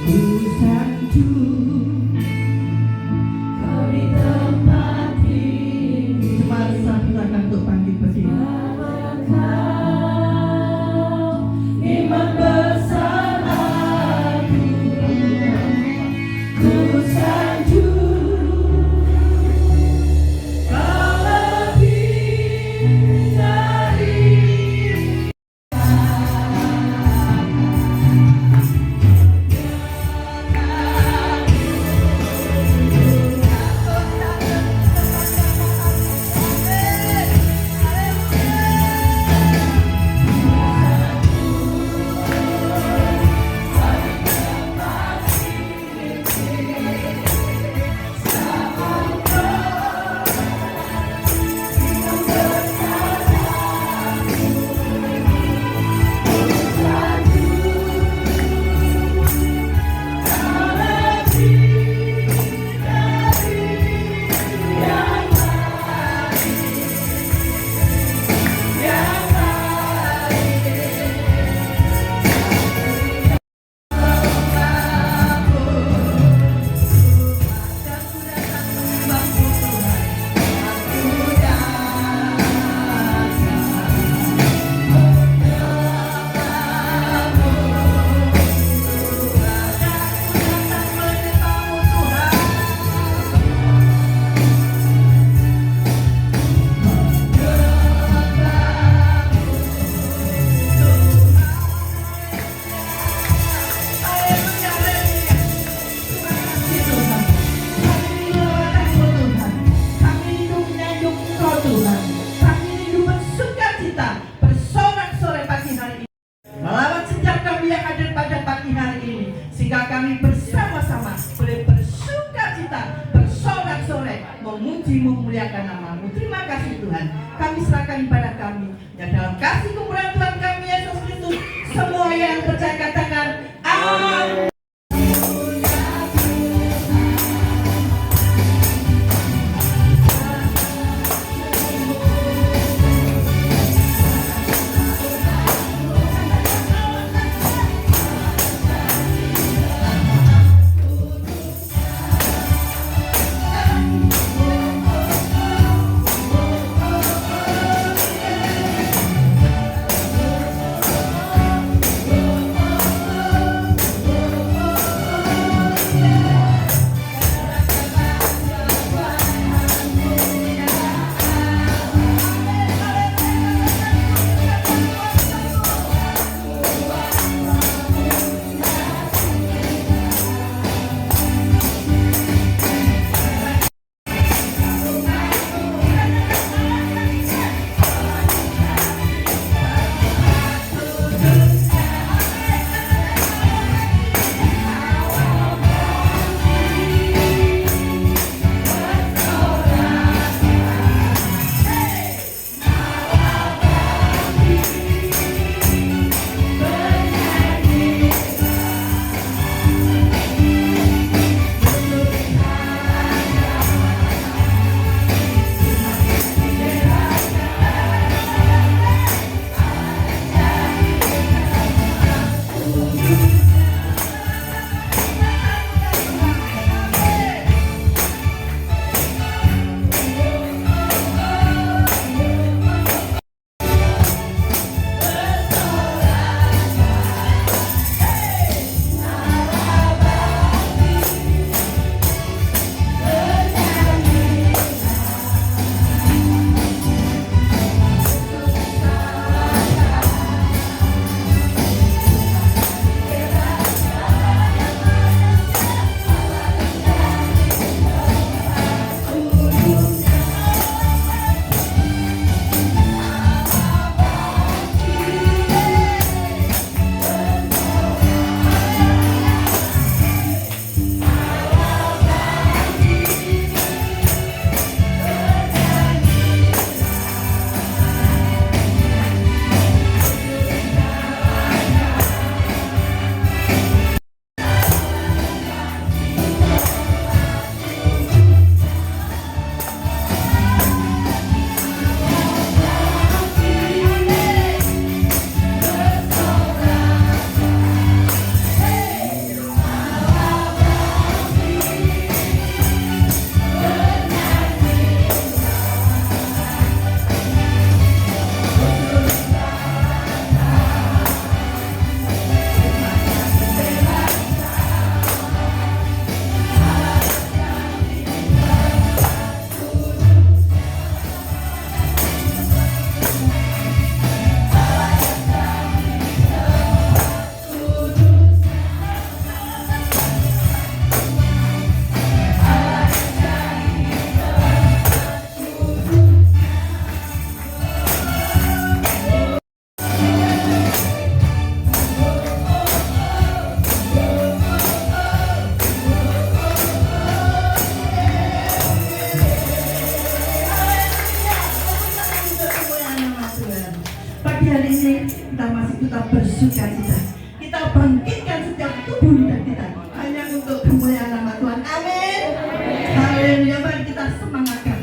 Ku sanjung kau di tempat ini. Jemaat silakan untuk bangkit berdiri. Iman besar aku, ku sanjung kau lebih dari sehingga kami bersama-sama boleh bersuka-cita, bersorak-sorai, memuji memuliakan nama-Mu. Terima kasih Tuhan. Kami serahkan ibadah kami dan dalam kasih kemurahan Tuhan kami Yesus Kristus, semua yang percaya katakan amin. kita bersuka cita. Kita bangkitkan setiap tubuh kita hanya untuk kemuliaan nama Tuhan. Amin. Haleluya. Mari kita semangatkan.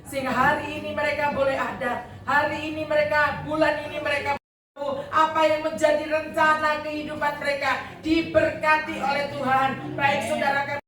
Sehingga hari ini mereka boleh ada, hari ini mereka, bulan ini mereka apa yang menjadi rencana kehidupan mereka diberkati oleh Tuhan. Baik saudara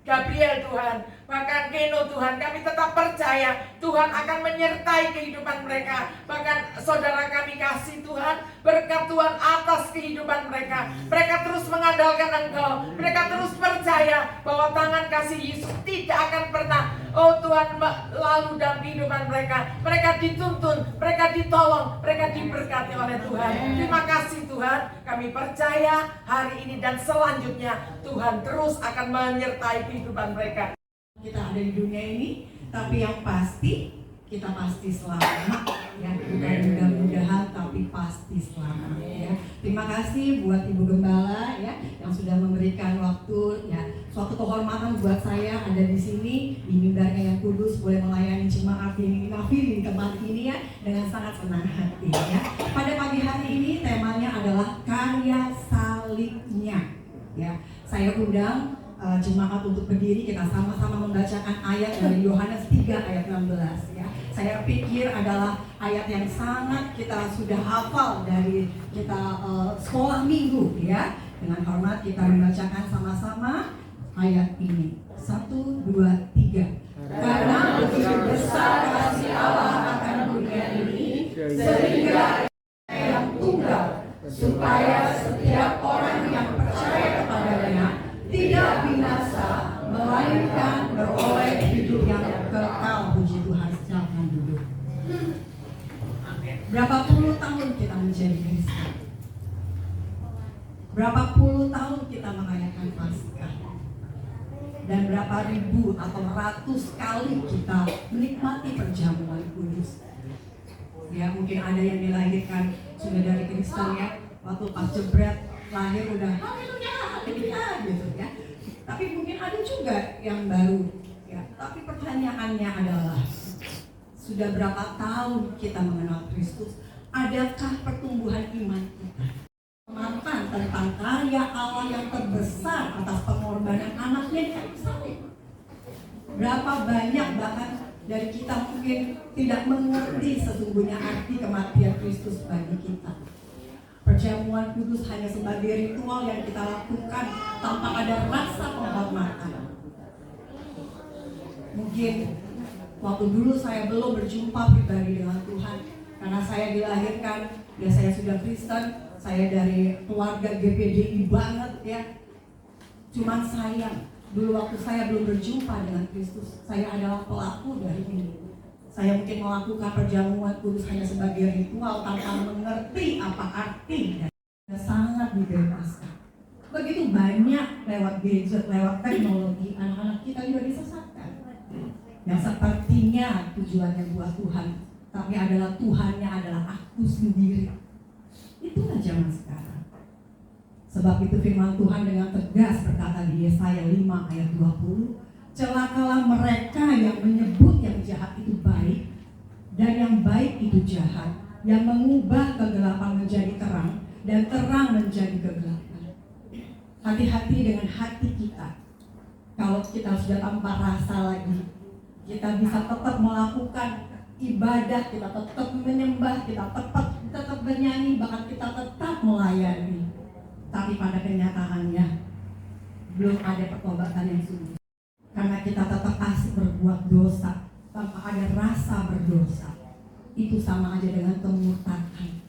Gabriel Tuhan, bahkan Keno Tuhan, kami tetap percaya Tuhan akan menyertai kehidupan mereka. Bahkan saudara kami kasih Tuhan, berkat Tuhan atas kehidupan mereka. Mereka terus mengandalkan Engkau, mereka terus percaya bahwa tangan kasih Yesus tidak akan pernah Oh Tuhan, lalu dalam kehidupan mereka, mereka dituntun, mereka ditolong, mereka diberkati oleh Tuhan. Terima kasih Tuhan, kami percaya hari ini dan selanjutnya Tuhan terus akan menyertai kehidupan mereka. Kita ada di dunia ini, tapi yang pasti kita pasti selamat ya, bukan mudah-mudahan tapi pasti selamat ya. Terima kasih buat Ibu Gembala ya yang sudah memberikan waktu ya, suatu kehormatan buat saya ada di sini di mimbarnya yang kudus, boleh melayani jemaat ini di tempat ini ya dengan sangat senang hati ya. Pada pagi hari ini temanya adalah karya salibnya ya. Saya undang jemaat untuk berdiri, kita sama-sama membacakan ayat dari Yohanes 3 ayat 16 ya. Saya pikir adalah ayat yang sangat kita sudah hafal dari kita sekolah minggu ya. Dengan hormat kita membacakan sama-sama ayat ini. 1, 2, 3. Karena begitu besar kasih Allah akan dunia ini, sehingga yang tunggal, supaya setiap orang yang percaya kepadanya tidak binasa, melainkan beroleh hidup yang kekal. Puji Tuhan. Silakan duduk. Berapa puluh tahun kita menjadi Kristen? Berapa puluh tahun kita merayakan Paskah? Dan berapa ribu atau ratus kali kita menikmati perjamuan kudus? Ya, mungkin ada yang dilahirkan sudah dari Kristen ya, waktu pas jebret lahir udah haleluya, haleluya gitu ya. Tapi mungkin ada juga yang baru ya. Tapi pertanyaannya adalah, sudah berapa tahun kita mengenal Kristus? Adakah pertumbuhan iman kita? Pemahaman tentang karya Allah yang terbesar atas pengorbanan anaknya di kayu salib. Berapa banyak bahkan dari kita mungkin tidak mengerti sesungguhnya arti kematian Kristus bagi kita. Perjamuan kudus hanya sebagai ritual yang kita lakukan tanpa ada rasa penghormatan. Mungkin waktu dulu saya belum berjumpa pribadi dengan Tuhan, karena saya dilahirkan, ya saya sudah Kristen, saya dari keluarga GPDI banget ya. Cuman sayang, dulu waktu saya belum berjumpa dengan Kristus, saya adalah pelaku dari ini. Saya mungkin melakukan perjamuan kudus hanya sebagai ritual tanpa mengerti apa arti dan sangat dibebaskan. Begitu banyak lewat gadget, lewat teknologi, anak-anak kita juga disesatkan. Yang sepertinya tujuannya buat Tuhan, tapi adalah Tuhannya adalah aku sendiri. Itulah zaman sekarang. Sebab itu firman Tuhan dengan tegas berkata di Yesaya 5 ayat 20, celakalah mereka yang menyebut yang jahat itu baik dan yang baik itu jahat, yang mengubah kegelapan menjadi terang dan terang menjadi kegelapan. Hati-hati dengan hati kita. Kalau kita sudah tanpa rasa lagi, kita bisa tetap melakukan ibadah, kita tetap menyembah, kita tetap bernyanyi, bahkan kita tetap melayani. Tapi pada kenyataannya belum ada pertobatan yang sungguh. Karena kita tetap asik berbuat dosa tanpa ada rasa berdosa, itu sama aja dengan kemurtadan.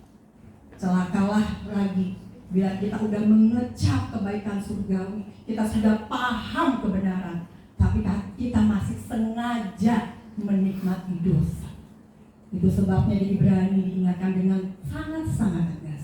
Celakalah lagi bila kita udah mengecap kebaikan surgawi, kita sudah paham kebenaran, tapi kita masih sengaja menikmati dosa. Itu sebabnya di Ibrani diingatkan dengan sangat-sangat tegas.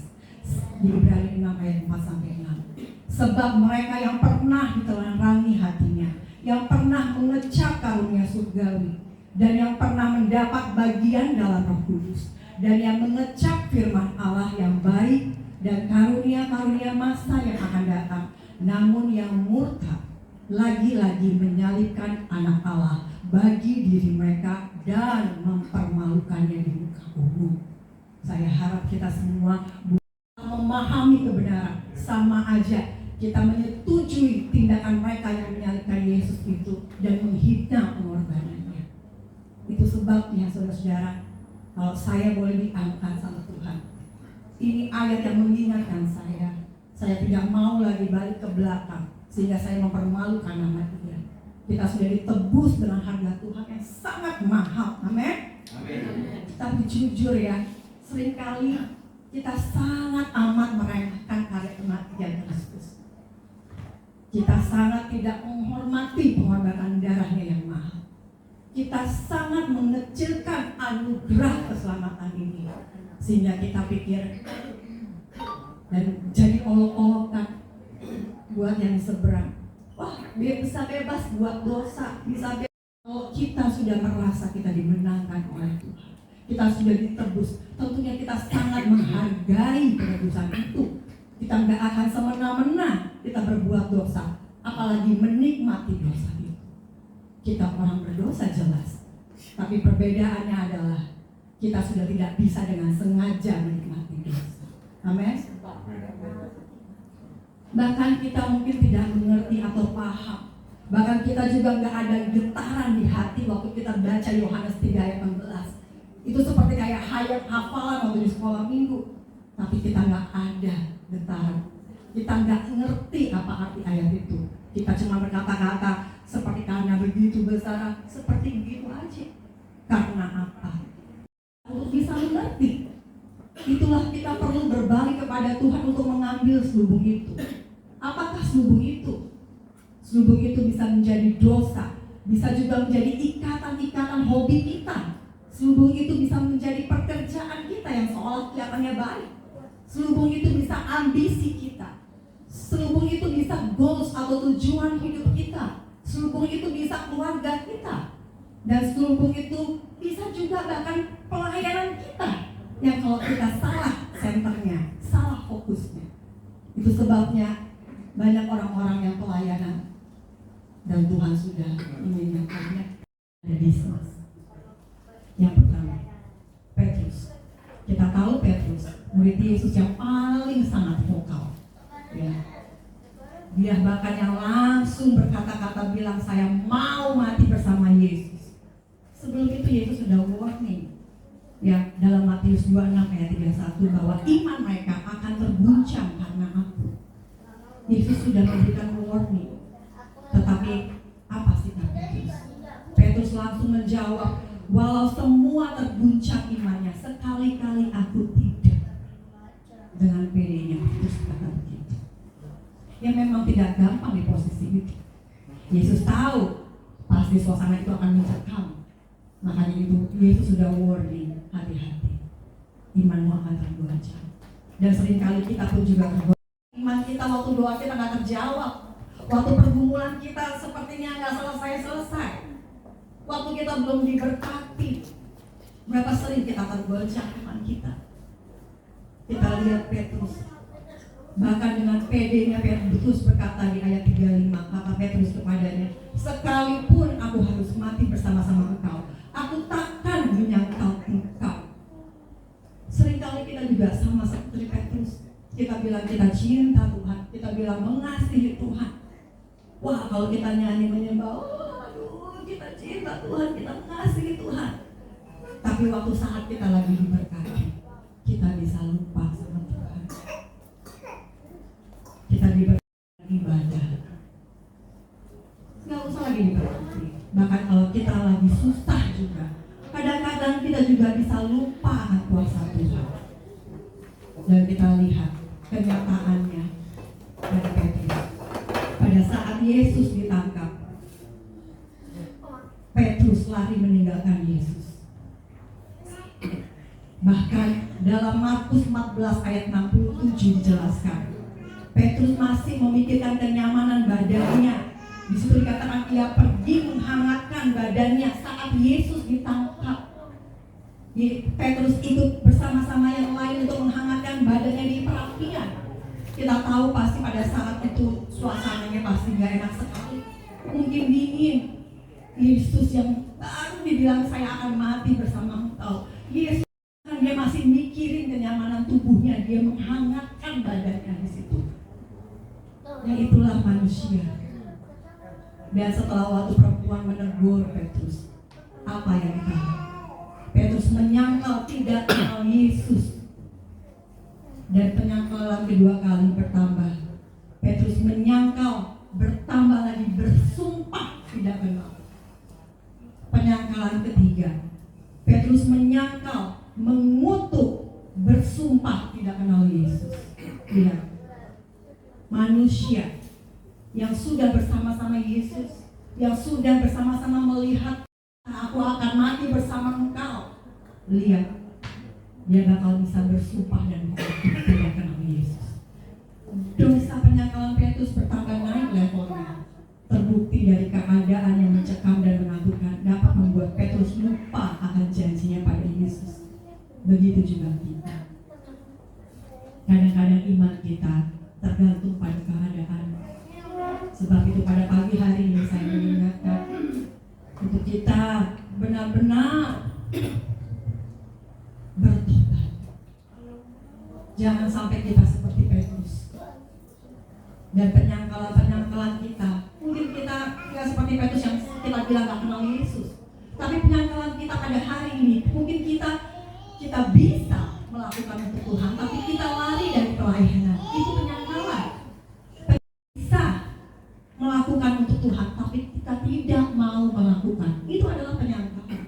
Di Ibrani 6 ayat 4-6. Sebab mereka yang pernah ditelanjangi hatinya, yang pernah mengecap karunia surgawi, dan yang pernah mendapat bagian dalam Roh Kudus, dan yang mengecap firman Allah yang baik dan karunia-karunia masa yang akan datang, namun yang murtad lagi-lagi menyalibkan anak Allah bagi diri mereka dan mempermalukannya di muka umum. Saya harap kita semua memahami kebenaran, sama aja kita menyetujui tindakan mereka yang menyalibkan Yesus itu dan menghina pengorbanannya. Itu sebabnya saudara-saudara, kalau saya boleh diangkat sama Tuhan, ini ayat yang mengingatkan saya tidak mau lagi balik ke belakang sehingga saya mempermalukan nama Dia. Kita sudah ditebus dengan harga Tuhan yang sangat mahal. Amin. Tapi jujur ya, seringkali kita sangat amat meremehkan karya kematian Kristus. Kita sangat tidak menghormati pengorbanan darahnya yang mahal. kita sangat mengecilkan anugerah keselamatan ini, sehingga kita pikir dan jadi olok-olokan buat yang seberang. Wah, dia bisa bebas buat dosa, bisa bebas. Kalau kita sudah merasa kita dimenangkan oleh Tuhan, kita sudah ditebus, tentunya kita sangat menghargai penebusan itu. Kita nggak akan semena-mena kita berbuat dosa, apalagi menikmati dosa itu. Kita orang berdosa jelas, tapi perbedaannya adalah kita sudah tidak bisa dengan sengaja menikmati dosa. Amin. Bahkan kita mungkin tidak mengerti atau paham. Bahkan kita juga nggak ada getaran di hati waktu kita baca Yohanes 3 ayat 16. Itu seperti kayak hayat hafalan waktu di sekolah minggu, tapi kita nggak ada getaran. Kita nggak ngerti apa arti ayat itu. Kita cuma berkata-kata seperti karena begitu besar, seperti begitu aja. Karena apa? Untuk bisa mengerti, itulah kita perlu berbalik kepada Tuhan untuk mengambil selubung itu. Apakah selubung itu? Selubung itu bisa menjadi dosa, bisa juga menjadi ikatan-ikatan hobi kita. Selubung itu bisa menjadi pekerjaan kita yang seolah kelihatannya baik. Selubung itu bisa ambisi kita. Selubung itu bisa goals atau tujuan hidup kita. Selubung itu bisa keluarga kita. Dan selubung itu bisa juga bahkan pelayanan kita, yang kalau kita salah senternya, salah fokusnya. Itu sebabnya banyak orang-orang yang pelayanan dan Tuhan sudah mengingatkannya ada Dismas. Yang pertama, Petrus. Kita tahu Petrus, murid Yesus yang paling sangat vokal. Ya. Dia bahkan yang langsung berkata-kata bilang, saya mau mati bersama Yesus. Sebelum itu Yesus sudah warning, ya, dalam Matius 26 ayat 31 bahwa iman mereka akan terguncang karena aku. Yesus sudah memberikan warning. Tetapi apa sikap Petrus? Petrus langsung menjawab, walau semua terguncang imannya, sekali-kali aku tidak. Dengan pedenya Petrus kata begitu. Ya memang tidak gampang di posisi itu. Yesus tahu pasti suasana itu akan mencekam. Makanya itu Yesus sudah warning, hati-hati, imanmu akan tergoncang. Dan seringkali kita pun juga tergoncang. Iman kita waktu doa kita nggak terjawab, waktu pergumulan kita sepertinya nggak selesai-selesai, waktu kita belum diberkati. Berapa sering kita tergoncang iman kita? Kita lihat Petrus, bahkan dengan pedenya Petrus berkata di ayat 35, kata Petrus kepadanya, sekalipun aku harus mati bersama-sama engkau, aku takkan menyangkal engkau. Seringkali kita juga sama seperti Petrus. Kita bilang kita cinta Tuhan, kita bilang mengasihi Tuhan. Wah, kalau kita nyanyi menyembah, oh, aduh, kita cinta Tuhan, kita mengasihi Tuhan. Tapi waktu saat kita lagi diberkati, kita bisa lupa sama Tuhan. Kita diberkati ibadah, nggak usah lagi diberkati. Bahkan kalau kita lagi susah juga, kadang-kadang kita juga bisa lupa akan kuasa Tuhan. Dan kita lihat kenyataannya dari Petrus. Pada saat Yesus ditangkap, Petrus lari meninggalkan Yesus. Bahkan dalam Markus 14 ayat 67 dijelaskan, Petrus masih memikirkan kenyamanan badannya. Di situ dikatakan ia pergi menghangatkan badannya saat Yesus ditangkap. Petrus ikut bersama-sama yang lain untuk menghangatkan badannya di perapian. Kita tahu pasti pada saat itu suasananya pasti gak enak sekali, mungkin dingin. Yesus yang baru dibilang saya akan mati bersama engkau, Yesus kan dia masih mikirin kenyamanan tubuhnya, dia menghangatkan badannya di situ. Ya itulah manusia. Dan setelah waktu perempuan menegur Petrus, apa yang dikatakan? Petrus menyangkal tidak kenal Yesus. Dan penyangkalan kedua kali bertambah. Petrus menyangkal, bertambah lagi, bersumpah tidak kenal. Penyangkalan ketiga, Petrus menyangkal, mengutuk, bersumpah tidak kenal Yesus. Lihat, manusia yang sudah bersama-sama Yesus, yang sudah bersama-sama melihat aku akan mati bersama engkau. Lihat, dia bakal bisa bersumpah dan tidak kenal Yesus. Dosa penyangkalan Petrus bertambah naik levelnya. Terbukti dari keadaan yang mencekam dan menakutkan dapat membuat Petrus lupa akan janjinya pada Yesus. Begitu juga kita. Kadang-kadang iman kita tergantung pada keadaan. Sebab itu pada pagi hari ini saya mengingatkan untuk kita benar-benar bertobat. Jangan sampai kita seperti Petrus. Dan penyangkalan kita, mungkin kita nggak seperti Petrus yang kita bilang nggak kenal Yesus, tapi penyangkalan kita pada hari ini, mungkin kita bisa melakukan untuk Tuhan, tapi kita lari dari pelayanan. Itu penyangkalan. Bisa melakukan untuk Tuhan, tapi kita tidak mau melakukan. Itu adalah penyangkalan.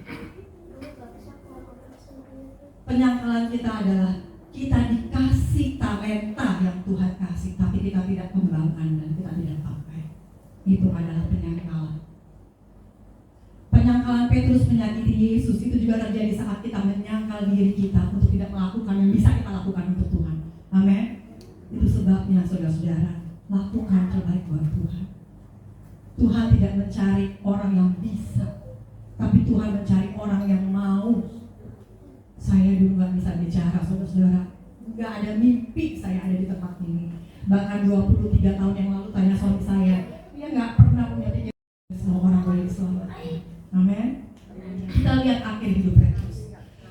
Penyangkalan kita adalah kita dikasih talenta yang Tuhan kasih, tapi kita tidak kembangkan dan kita tidak pakai. Itu adalah penyangkalan. Penyangkalan Petrus menyakiti Yesus itu juga terjadi saat kita menyangkal diri kita untuk tidak melakukan yang bisa kita lakukan untuk Tuhan. Amin. Itu sebabnya saudara-saudara, lakukan terbaik buat Tuhan. Tuhan tidak mencari orang yang bisa, tapi Tuhan mencari orang yang mau. Saya dulu gak bisa bicara, saudara-saudara. Gak ada mimpi saya ada di tempat ini. Bahkan 23 tahun yang lalu tanya suami saya, dia gak pernah punya pikiran semua orang boleh diselamatkan. Amin. Kita lihat akhir hidup Petrus.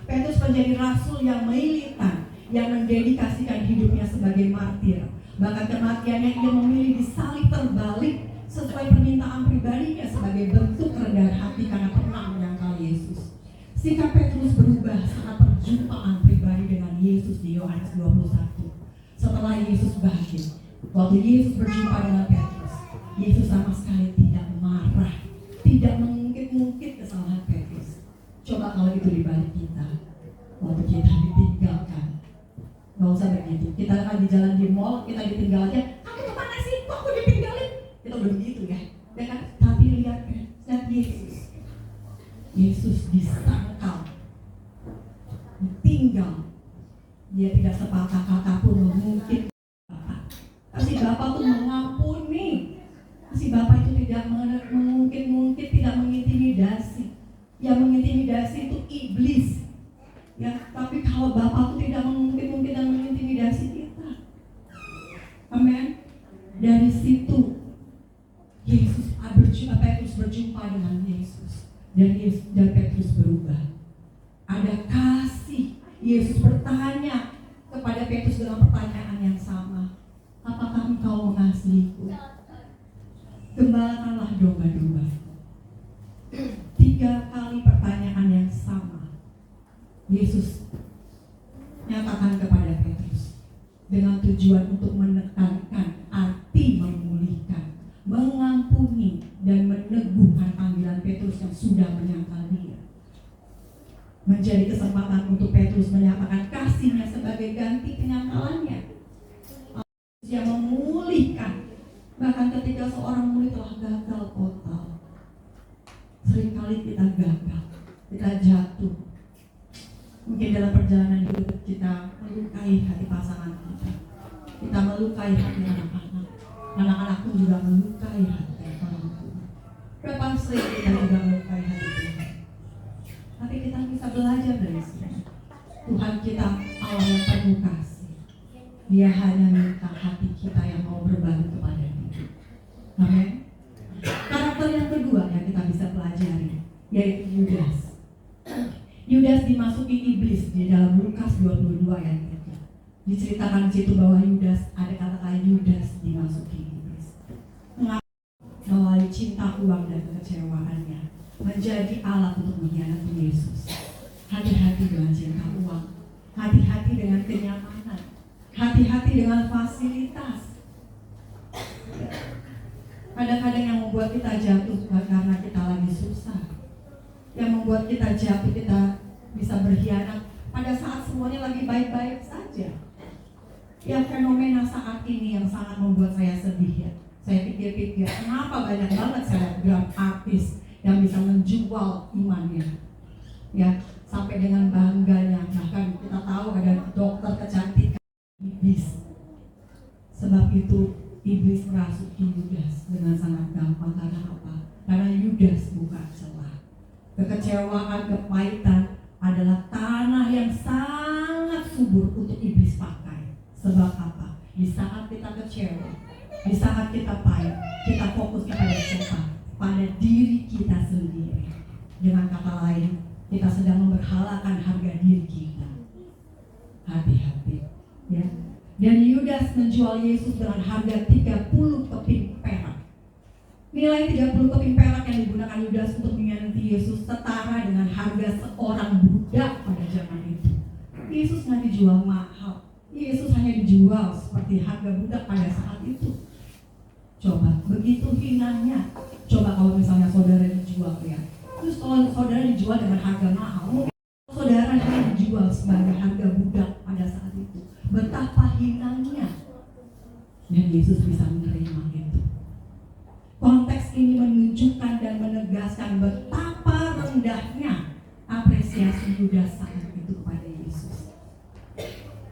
Petrus menjadi rasul yang militan, yang mendedikasikan hidupnya sebagai martir. Bahkan kematiannya ia memilih disalib terbalik sesuai permintaan pribadinya sebagai bentuk kerendahan hati karena pernah menyangkal Yesus. Sikap Petrus berubah saat perjumpaan pribadi dengan Yesus di Yohanes 21. Setelah Yesus bangkit, waktu Yesus berjumpa dengan Petrus, Yesus sama sekali tidak marah, tidak mengungkit-ungkit kesalahan Petrus. Coba kalau itu dibalik kita, waktu kita ditinggalkan, nggak usah begitu. Kita akan di jalan di mall, kita ditinggal aja. Kamu kemana sih? Kok aku ditinggalin? Kita udah begitu ya kan? Tapi lihat Yesus. Yesus disangkal, ditinggal, dia tidak sepatah kata pun mengungkit Bapak. Kasih Bapak tuh mengampuni, kasih Bapak itu tidak mengungkit-ungkit, tidak mengintimidasi. Yang mengintimidasi itu iblis, ya. Tapi kalau Bapak tuh tidak mengungkit-ungkit dan mengintimidasi kita, amin. Dari situ Petrus berjumpa dengan Yesus. Dan Petrus berubah. Ada kasih. Yesus bertanya kepada Petrus dengan pertanyaan yang sama. Apakah engkau mengasihiku? Gembalakanlah domba-domba. 3 kali pertanyaan yang sama Yesus nyatakan kepada Petrus dengan tujuan untuk menekankan arti memulihkan, mengampuni, dan meneguhkan panggilan Petrus yang sudah menyangkal dia. Menjadi kesempatan untuk Petrus menyatakan kasihnya sebagai ganti penyangkalannya. Yang memulihkan, bahkan ketika seorang murid telah gagal total. Seringkali kita gagal, kita jatuh. Mungkin dalam perjalanan hidup kita melukai hati pasangan kita melukai hati anak-anak. Anak-anak pun juga melukai hati orang tua. Berapa sering kita juga melukai hati Tuhan. Tapi kita bisa belajar dari sini. Tuhan kita Allah yang penuh kasih. Dia hanya minta hati kita yang mau berbalik kepada Dia. Amin. Karakter yang kedua yang kita bisa pelajari yaitu Yudas. Yudas dimasuki iblis di dalam Lukas 22 ayat 3. Diceritakan di situ bahwa Yudas, ada kata-kata Yudas dimasuki iblis. Melalui cinta uang dan kekecewaannya menjadi alat untuk mengkhianati Yesus. Hati-hati dengan cinta uang, hati-hati dengan kenyamanan, hati-hati dengan fasilitas. Kadang-kadang yang membuat kita jatuh bukan karena kita lagi susah. Yang membuat kita jatuh, kita bisa berkhianat pada saat semuanya lagi baik-baik saja. Yang fenomena saat ini yang sangat membuat saya sedih ya. Saya pikir-pikir, kenapa banyak banget selebgram artis yang bisa menjual imannya, ya, sampai dengan bangganya. Bahkan kita tahu ada dokter kecantikan iblis. Sebab itu iblis merasuki Yudas dengan sangat gampang. Karena apa? Karena Yudas buka celah. Kekecewaan, kepahitan adalah tanah yang sangat subur untuk iblis pakai. Sebab apa? Di saat kita kecewa, di saat kita pahit, kita fokus kepada siapa? Pada diri kita sendiri. Dengan kata lain, kita sedang memberhalakan harga diri kita. Hati-hati, ya. Dan Yudas menjual Yesus dengan harga 30 keping perak. Nilai 30 keping perak yang digunakan Yudas untuk mengganti Yesus setara dengan harga seorang budak pada zaman itu. Yesus nggak dijual mahal. Yesus hanya dijual seperti harga budak pada saat itu. Coba, begitu hinanya. Coba kalau misalnya saudara dijual, ya. Terus kalau saudara dijual dengan harga mahal, mungkin saudara hanya dijual sebagai harga budak pada saat itu. Betapa hinanya. Dan Yesus bisa menerima itu. Konteks ini menunjukkan dan menegaskan betapa rendahnya apresiasi Yudas saat itu kepada Yesus.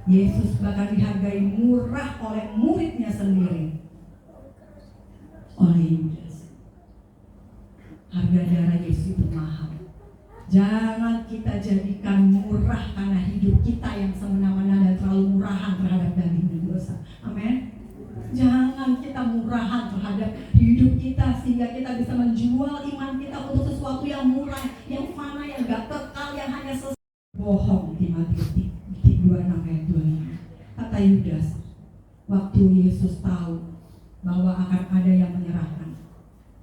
Yesus bahkan dihargai murah oleh muridnya sendiri, oleh Yudas. Harga darah Yesus itu mahal. Jangan kita jadikan murah karena hidup kita yang semena-mena dan terlalu murahan terhadap daging dan dosa. Amin. Jangan kita murahan terhadap hidup kita sehingga kita bisa menjual iman kita untuk sesuatu yang murah, yang fana, yang gak kekal, yang hanya bohong. Di Matius 26 ayat 25. Kata Yudas, waktu Yesus tahu bahwa akan ada yang menyerahkan,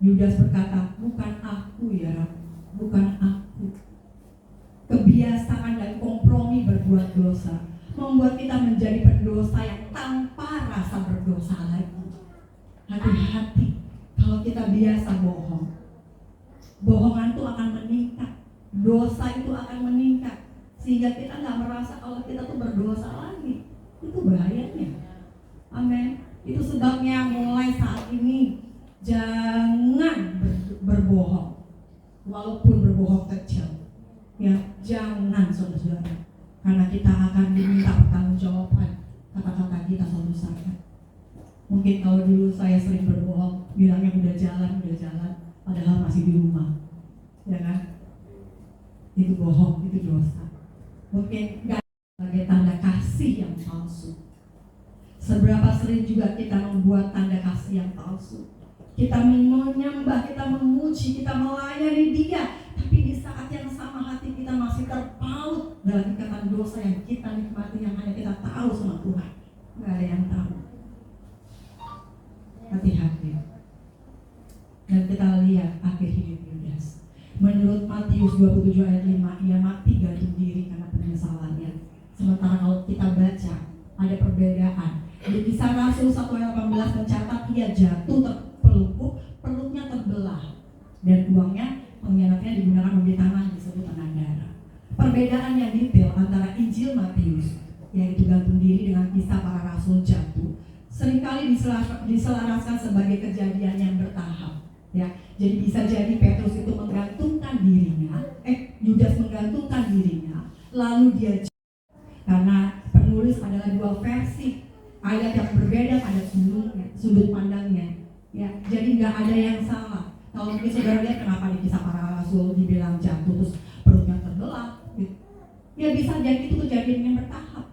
Yudas berkata, bukan aku ya Rab, bukan aku. Kebiasaan dan kompromi berbuat dosa membuat kita menjadi pendosa yang tanpa rasa berdosa lagi. Hati-hati kalau kita biasa bohong. Bohongan itu akan meningkat, dosa itu akan meningkat, sehingga kita nggak merasa kalau kita tuh berdosa lagi. Itu bahayanya. Amin. Itu sebabnya mulai saat ini jangan berbohong, walaupun berbohong kecil. Ya, jangan saudara-saudara. Karena kita akan diminta pertanggungjawaban kata-kata kita suatu saat. Mungkin kalau dulu saya sering berbohong, bilangnya udah jalan, padahal masih di rumah, ya kan? Itu bohong, itu dosa. Mungkin nggak sebagai tanda kasih yang palsu. Seberapa sering juga kita membuat tanda kasih yang palsu. Kita menyembah, kita memuji, kita melayani Dia, tapi di saat yang sama hati kita masih terpaut dalam ikatan dosa yang kita nikmati, yang hanya kita tahu sama Tuhan. Nggak ada yang tahu. Hati-hati. Dan kita lihat akhir hidup Yudas. Menurut Matius 27 ayat 5, ia mati gantung diri karena penyesalannya. Sementara kalau kita baca, ada perbedaan. Di Kisah Rasul 1 ayat 18 mencatat ia jatuh terpelupuk, perutnya terbelah, dan uangnya pengkhianatnya digunakan membeli tanah disebut tanah darah. Perbedaan yang detail antara Injil Matius, yaitu gantung diri, dengan Kisah para Rasul jatuh, seringkali diselaraskan sebagai kejadian yang bertahap. Ya, jadi bisa jadi Petrus itu menggantungkan dirinya, Yudas menggantungkan dirinya, lalu dia jatuh. Karena penulis adalah dua versi, ayat yang berbeda pada sudut pandangnya. Ya, jadi nggak ada yang salah. Kalau mungkin saudara lihat kenapa di Kisah para Rasul dibilang jatuh terus perutnya terbelah, gitu. Ya bisa jadi itu kejadian yang bertahap.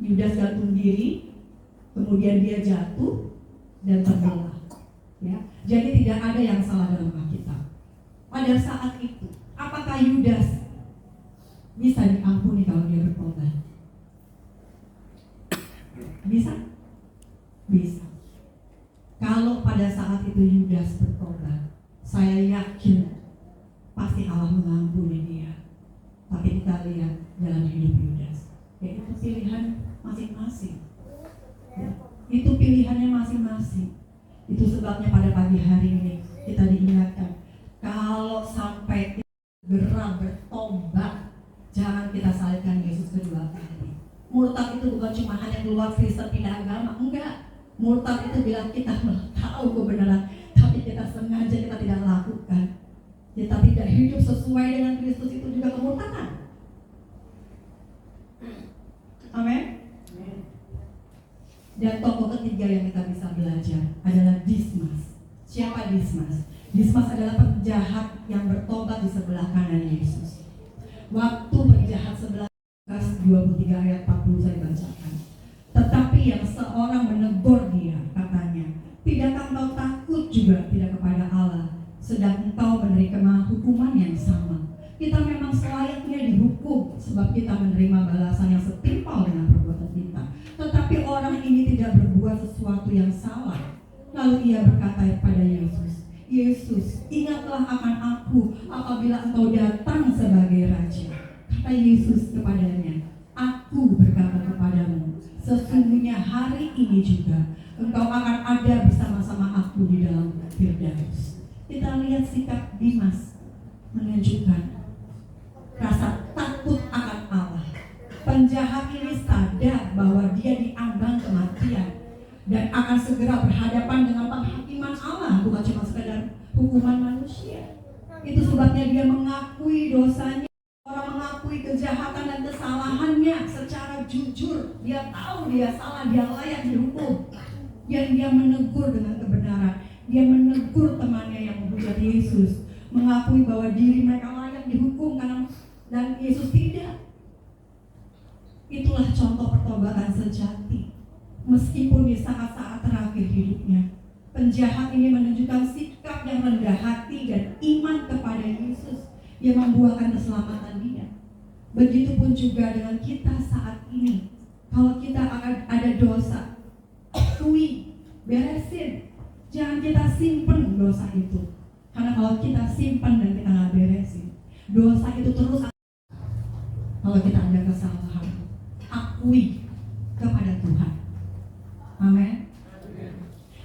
Yudas gantung diri, kemudian dia jatuh dan terbelah. Ya, jadi tidak ada yang salah dalam Alkitab. Pada saat itu, apakah Yudas bisa diampuni kalau dia bertobat? Bisa? Bisa. Kalau pada saat itu Yudas bertobat, saya yakin pasti Allah mengampuni dia. Tapi kita lihat dalam hidup Yudas, ya itu pilihan masing-masing. Ya, itu pilihannya masing-masing. Itu sebabnya pada pagi hari ini kita diingatkan, kalau sampai kita segera bertobat, jangan kita salibkan Yesus kedua kali. Murtad itu bukan cuma hanya keluar Kristen pindah agama, enggak. Murtad itu bilang kita tahu kebenaran, tapi kita sengaja kita tidak lakukan. Kita tidak hidup sesuai dengan Kristus itu juga kemurkaan. Amin. Dan tokoh ketiga yang kita bisa belajar adalah Dismas. Siapa Dismas? Dismas adalah penjahat yang bertobat di sebelah kanan Yesus. Waktu penjahat sebelah Lukas 23 ayat 40 saya bacakan. Tetapi yang seorang menegur dia, katanya, tidakkah engkau takut juga tidak kepada Allah, sedang engkau menerima hukuman yang sama? Kita memang selayaknya dihukum sebab kita menerima balasan yang setimpal dengan perbuatan kita. Tetapi orang ini tidak berbuat sesuatu yang salah. Lalu ia berkata kepada Yesus, Yesus, ingatlah akan aku apabila engkau datang sebagai raja. Kata Yesus kepadanya, aku berkata kepadamu, sesungguhnya hari ini juga engkau akan ada bersama-sama aku di dalam Firdaus. Kita lihat sikap Dimas menunjukkan rasa takut akan Allah. Penjahat ini sadar bahwa dia diambang kematian dan akan segera berhadapan dengan penghakiman Allah, bukan cuma sekedar hukuman manusia. Itu sebabnya dia mengakui dosanya. Orang mengakui kejahatan dan kesalahannya secara jujur. Dia tahu dia salah, dia layak dihukum. Dan dia menegur dengan kebenaran. Dia menegur temannya yang menghujat Yesus, mengakui bahwa diri mereka layak dihukum dan Yesus tidak. Itulah contoh pertobatan sejati. Meskipun di saat-saat terakhir hidupnya, penjahat ini menunjukkan sikap yang rendah hati dan iman kepada Yesus yang membuahkan keselamatan dia. Begitupun juga dengan kita saat ini. Kalau kita akan ada dosa, akui, beresin. Jangan kita simpen dosa itu. Karena kalau kita simpan dan kita nggak beresin, dosa itu terus. Kalau kita ada kesalahan, akui kepada Tuhan. Amin.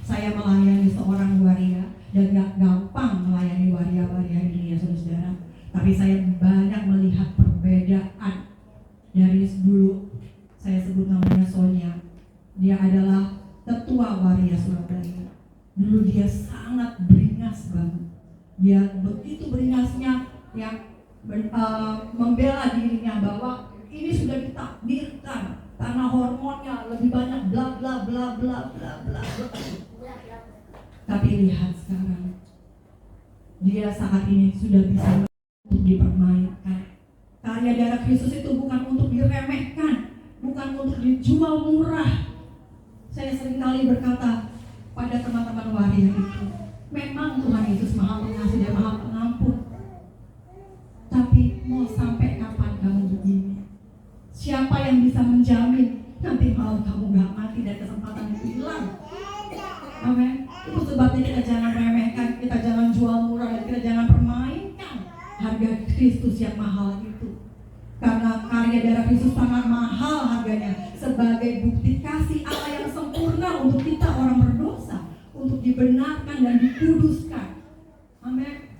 Saya melayani seorang waria dan gak gampang melayani waria-waria ini ya saudara. Tapi saya banyak melihat perbedaan dari dulu. Saya sebut namanya Sonia. Dia adalah ketua waria Surabaya. Dulu dia sangat beringas banget. Dia begitu beringasnya yang membela dirinya bahwa ini sudah ditakdirkan karena hormonnya lebih banyak bla bla bla bla bla bla. Tapi lihat sekarang, dia saat ini sudah bisa untuk dipermainkan. Karya darah Kristus itu bukan untuk diremehkan, bukan untuk dijual murah. Saya seringkali berkata pada teman-teman waria itu, memang Tuhan Yesus Maha Pengasih dan Maha Pengampun. Tapi mau sampai kapan kamu begini? Siapa yang bisa menjamin nanti mau kamu gak mati dan kesempatan itu hilang? Amin. Itu sebabnya kita jangan remehkan, kita jangan jual murah, dan kita jangan permainkan harga Kristus yang mahal itu. Karena karya darah Kristus sangat mahal harganya, sebagai bukti kasih Allah yang sempurna untuk kita orang berdosa, untuk dibenarkan dan dikuduskan. Amin.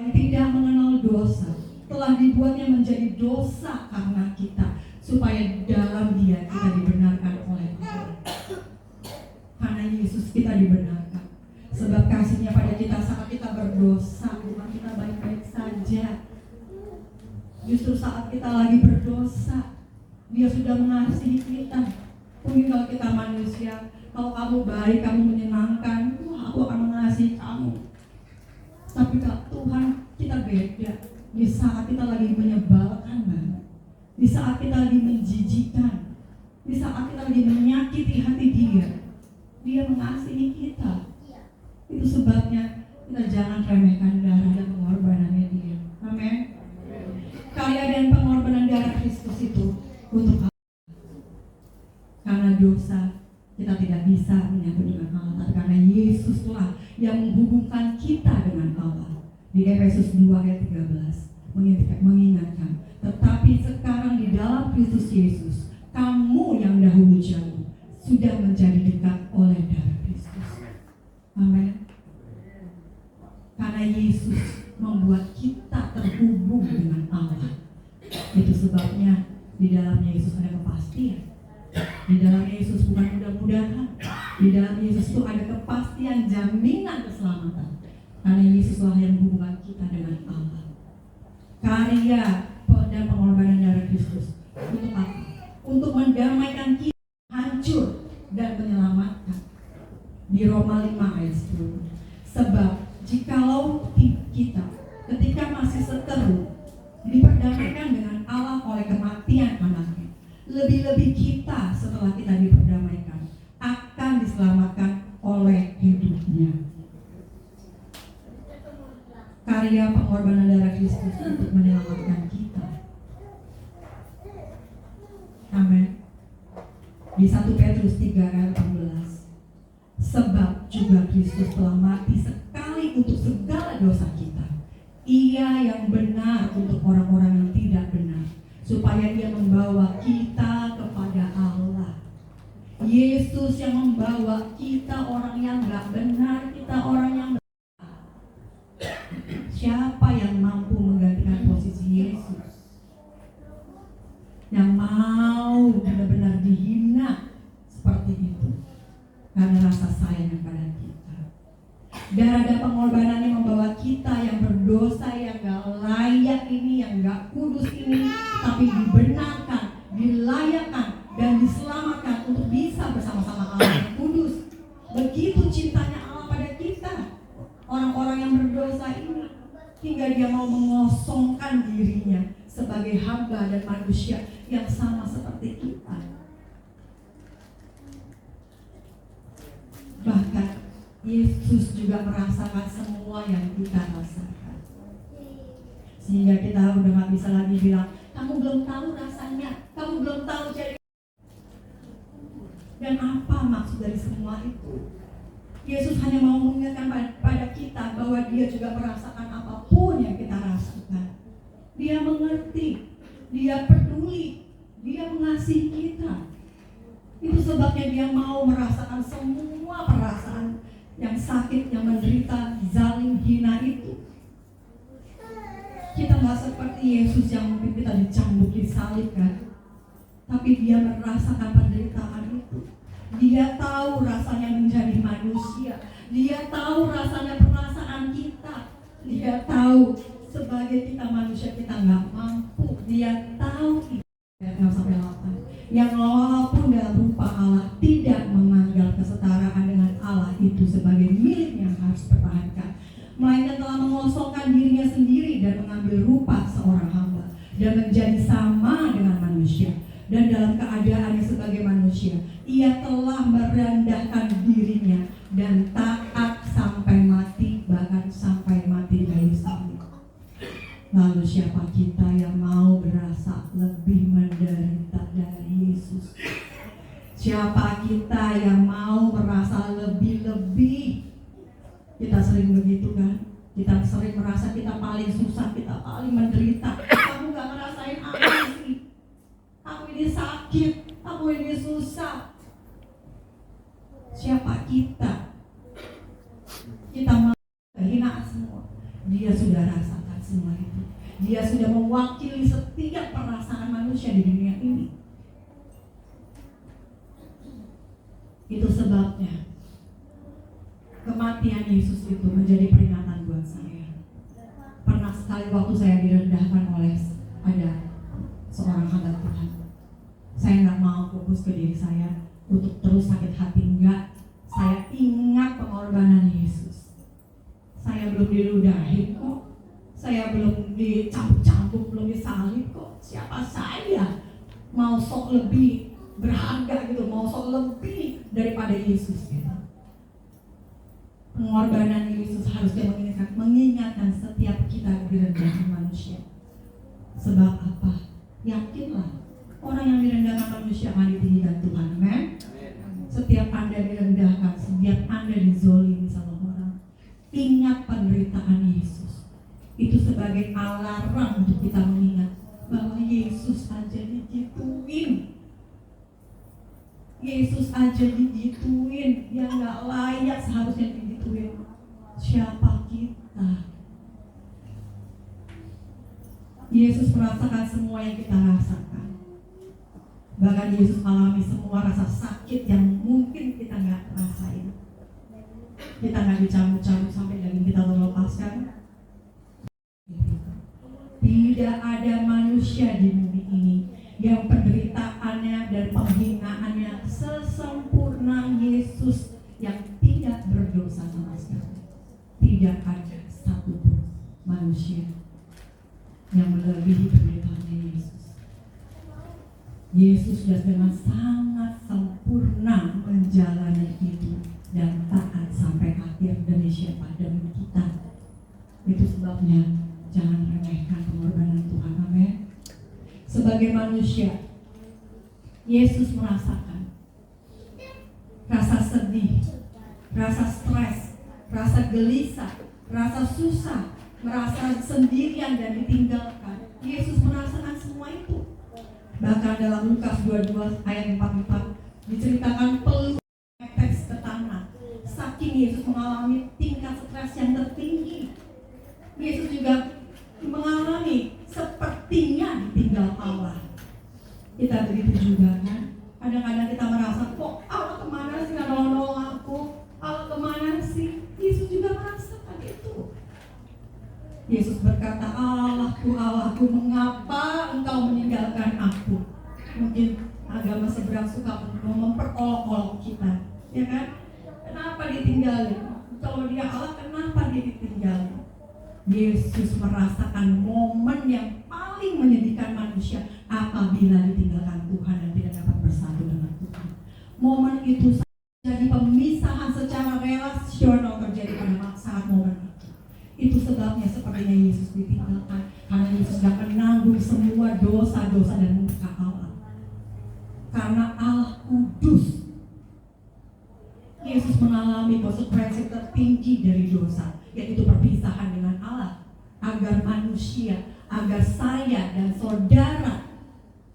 Yang tidak mengenal dosa telah dibuatnya menjadi dosa karena kita, supaya dalam dia kita dibenarkan oleh Tuhan. Karena Yesus kita dibenarkan, sebab kasihnya pada kita saat kita berdosa, bukan kita baik-baik saja. Justru saat kita lagi berdosa, dia sudah mengasihi kita. Mungkin kalau kita manusia, kalau kamu baik, kamu menyenangkan, wah aku akan mengasihi kamu. Tapi kalau Tuhan, kita beda. Di saat kita lagi menyebalkan banget, di saat kita lagi menjijikkan, di saat kita lagi menyakiti hati dia mengasihi kita. Itu sebabnya kita jangan remehkan darah dan pengorbanannya dia. Amin. Karya dan pengorbanan darah Kristus itu untuk apa? Karena dosa kita tidak bisa menyatu dengan Allah, tapi karena Yesuslah yang menghubungkan kita dengan Allah. Di Efesus 2 ayat 13 mengingatkan, tetapi sekarang di dalam Kristus Yesus, kamu yang dahulu jauh sudah menjadi dekat oleh darah Kristus. Amin. Karena Yesus membuat kita terhubung dengan Allah. Itu sebabnya di dalam Yesus ada kepastian. Di dalam Yesus bukan mudah-mudahan. Di dalam Yesus itu ada kepastian, jaminan keselamatan. Karena Yesuslah yang menghubungkan kita dengan Allah. Karya dan pengorbanan darah Kristus untuk apa? Untuk mendamaikan kita hancur dan menyelamatkan. Di Roma 5 ayat 10. Sebab jikalau kita ketika masih seteru diperdamaikan dengan Allah oleh kematian anaknya, lebih-lebih kita setelah kita diperdamaikan akan diselamatkan oleh hidupnya. Karya pengorbanan darah Kristus untuk menyelamatkan kita. Amin. Di 1 Petrus 3 ayat 18. Sebab juga Kristus telah mati sekali untuk segala dosa kita. Ia yang benar untuk orang-orang yang tidak benar, supaya Dia membawa kita kepada Allah. Yesus yang membawa kita orang yang gak benar, kita orang yang benar. Siapa yang mampu menggantikan posisi Yesus? Yang mau benar-benar dihina seperti itu karena rasa sayang pada kita. Darah dan pengorbanan yang membawa kita yang berdosa, yang gak layak ini, yang gak kudus ini, tapi dibenarkan, dilayakkan, dan diselamatkan untuk bisa bersama-sama Allah yang kudus. Begitu cintanya Allah pada kita, orang-orang yang berdosa ini, hingga Dia mau mengosongkan dirinya sebagai hamba dan manusia yang sama seperti kita. Bahkan Yesus juga merasakan semua yang kita rasakan, sehingga kita udah gak bisa lagi bilang, kamu belum tahu rasanya, kamu belum tahu jadi. Dan apa maksud dari semua itu? Yesus hanya mau mengingatkan pada kita bahwa Dia juga merasakan apapun yang kita rasakan. Dia mengerti, Dia peduli, Dia mengasihi kita. Itu sebabnya Dia mau merasakan semua perasaan yang sakit, yang menderita, zalim, hina itu. Kita gak seperti Yesus yang mungkin kita dicambuk, disalib kan, tapi Dia merasakan penderitaan itu. Dia tahu rasanya menjadi manusia. Dia tahu rasanya perasaan kita. Dia tahu sebagai kita manusia kita nggak mampu. Dia tahu yang walaupun dalam rupa Allah tidak memandang kesetaraan dengan Allah itu sebagai milik yang harus dipertahankan, melainkan telah mengosongkan dirinya sendiri dan mengambil rupa seorang hamba dan menjadi sama dengan manusia. Dan dalam keadaannya sebagai manusia, Ia telah merendahkan dirinya dan taat sampai mati, bahkan sampai mati di kayu salib. Lalu siapa kita yang mau berasa lebih menderita dari Yesus? Siapa kita yang mau merasa lebih-lebih? Kita sering begitu kan? Kita sering merasa kita paling susah, kita paling menderita. Kamu gak ngerasain apa sih? Aku ini sakit, aku ini susah. Siapa kita? Kita mau kehinaan semua. Dia sudah rasakan semua itu. Dia sudah mewakili setiap perasaan manusia di dunia ini. Itu sebabnya kematian Yesus itu menjadi peringatan buat saya. Pernah sekali waktu saya direndahkan oleh ada seorang hamba Tuhan, saya nggak mau fokus ke diri saya untuk terus sakit hati, enggak. Saya ingat pengorbanan Yesus. Saya belum diludahin kok, saya belum dicambuk-cambuk, belum disalib kok. Siapa saya mau sok lebih berharga gitu, mau sok lebih daripada Yesus gitu. Pengorbanan Yesus harusnya mengingatkan setiap kita direndahkan manusia. Sebab apa? Yakinlah, orang yang direndahkan manusia akan ditinggikan Tuhan. Amen. Setiap Anda direndahkan, setiap Anda dizolimi sama orang, ingat penderitaan Yesus. Itu sebagai alarm untuk kita mengingat bahwa Yesus aja digituin. Yesus aja digituin, Dia gak layak seharusnya digituin. Siapa kita? Yesus merasakan semua yang kita rasakan. Bahkan Yesus alami semua rasa sakit yang mungkin kita gak rasain. kita nggak dicambuk-cambuk sampai daging kita terlepaskan. Tidak ada manusia di bumi ini yang penderitaannya dan penghinaannya sesempurna Yesus yang tidak berdosa sama sekali. Tidak ada satupun manusia yang melebihi penderitaannya Yesus. Yesus sudah dengan sangat sempurna menjalani itu dan taat sampai akhir demi siapa? Demi kita. Itu sebabnya jangan remehkan pengorbanan Tuhan. Amin. Sebagai manusia, Yesus merasakan rasa sedih, rasa stres, rasa gelisah, rasa susah, merasa sendirian dan ditinggalkan. Yesus merasakan semua itu. Bahkan dalam Lukas 22 ayat 44 diceritakan peluru netes ke tanah. Saking Yesus mengalami tingkat stres yang tertinggi. Yesus juga mengalami sepertinya ditinggal Allah. Kita begitu juga kan. Kadang-kadang kita merasa, kok Allah kemana sih nggak nolong aku? Allah kemana sih? Yesus juga merasakan itu. Yesus berkata, Allahku, Allahku, mengapa engkau meninggalkan aku? Mungkin agama seberang suka memperolok-olok kita, ya kan? Kenapa ditinggalin? Kalau dia Allah, kenapa dia ditinggalin? Yesus merasakan momen yang paling menyedihkan manusia apabila ditinggalkan Tuhan dan tidak dapat bersatu dengan Tuhan. Momen itu jadi pemisahan secara relasional terjadi pada saat momen itu. Itu sebabnya sepertinya Yesus ditinggalkan karena Yesus sudah menanggung semua dosa-dosa dan murka Allah. Karena Allah kudus, Yesus mengalami konsekuensi tertinggi dari dosa, yaitu perpisahan dengan Allah, agar manusia, agar saya dan saudara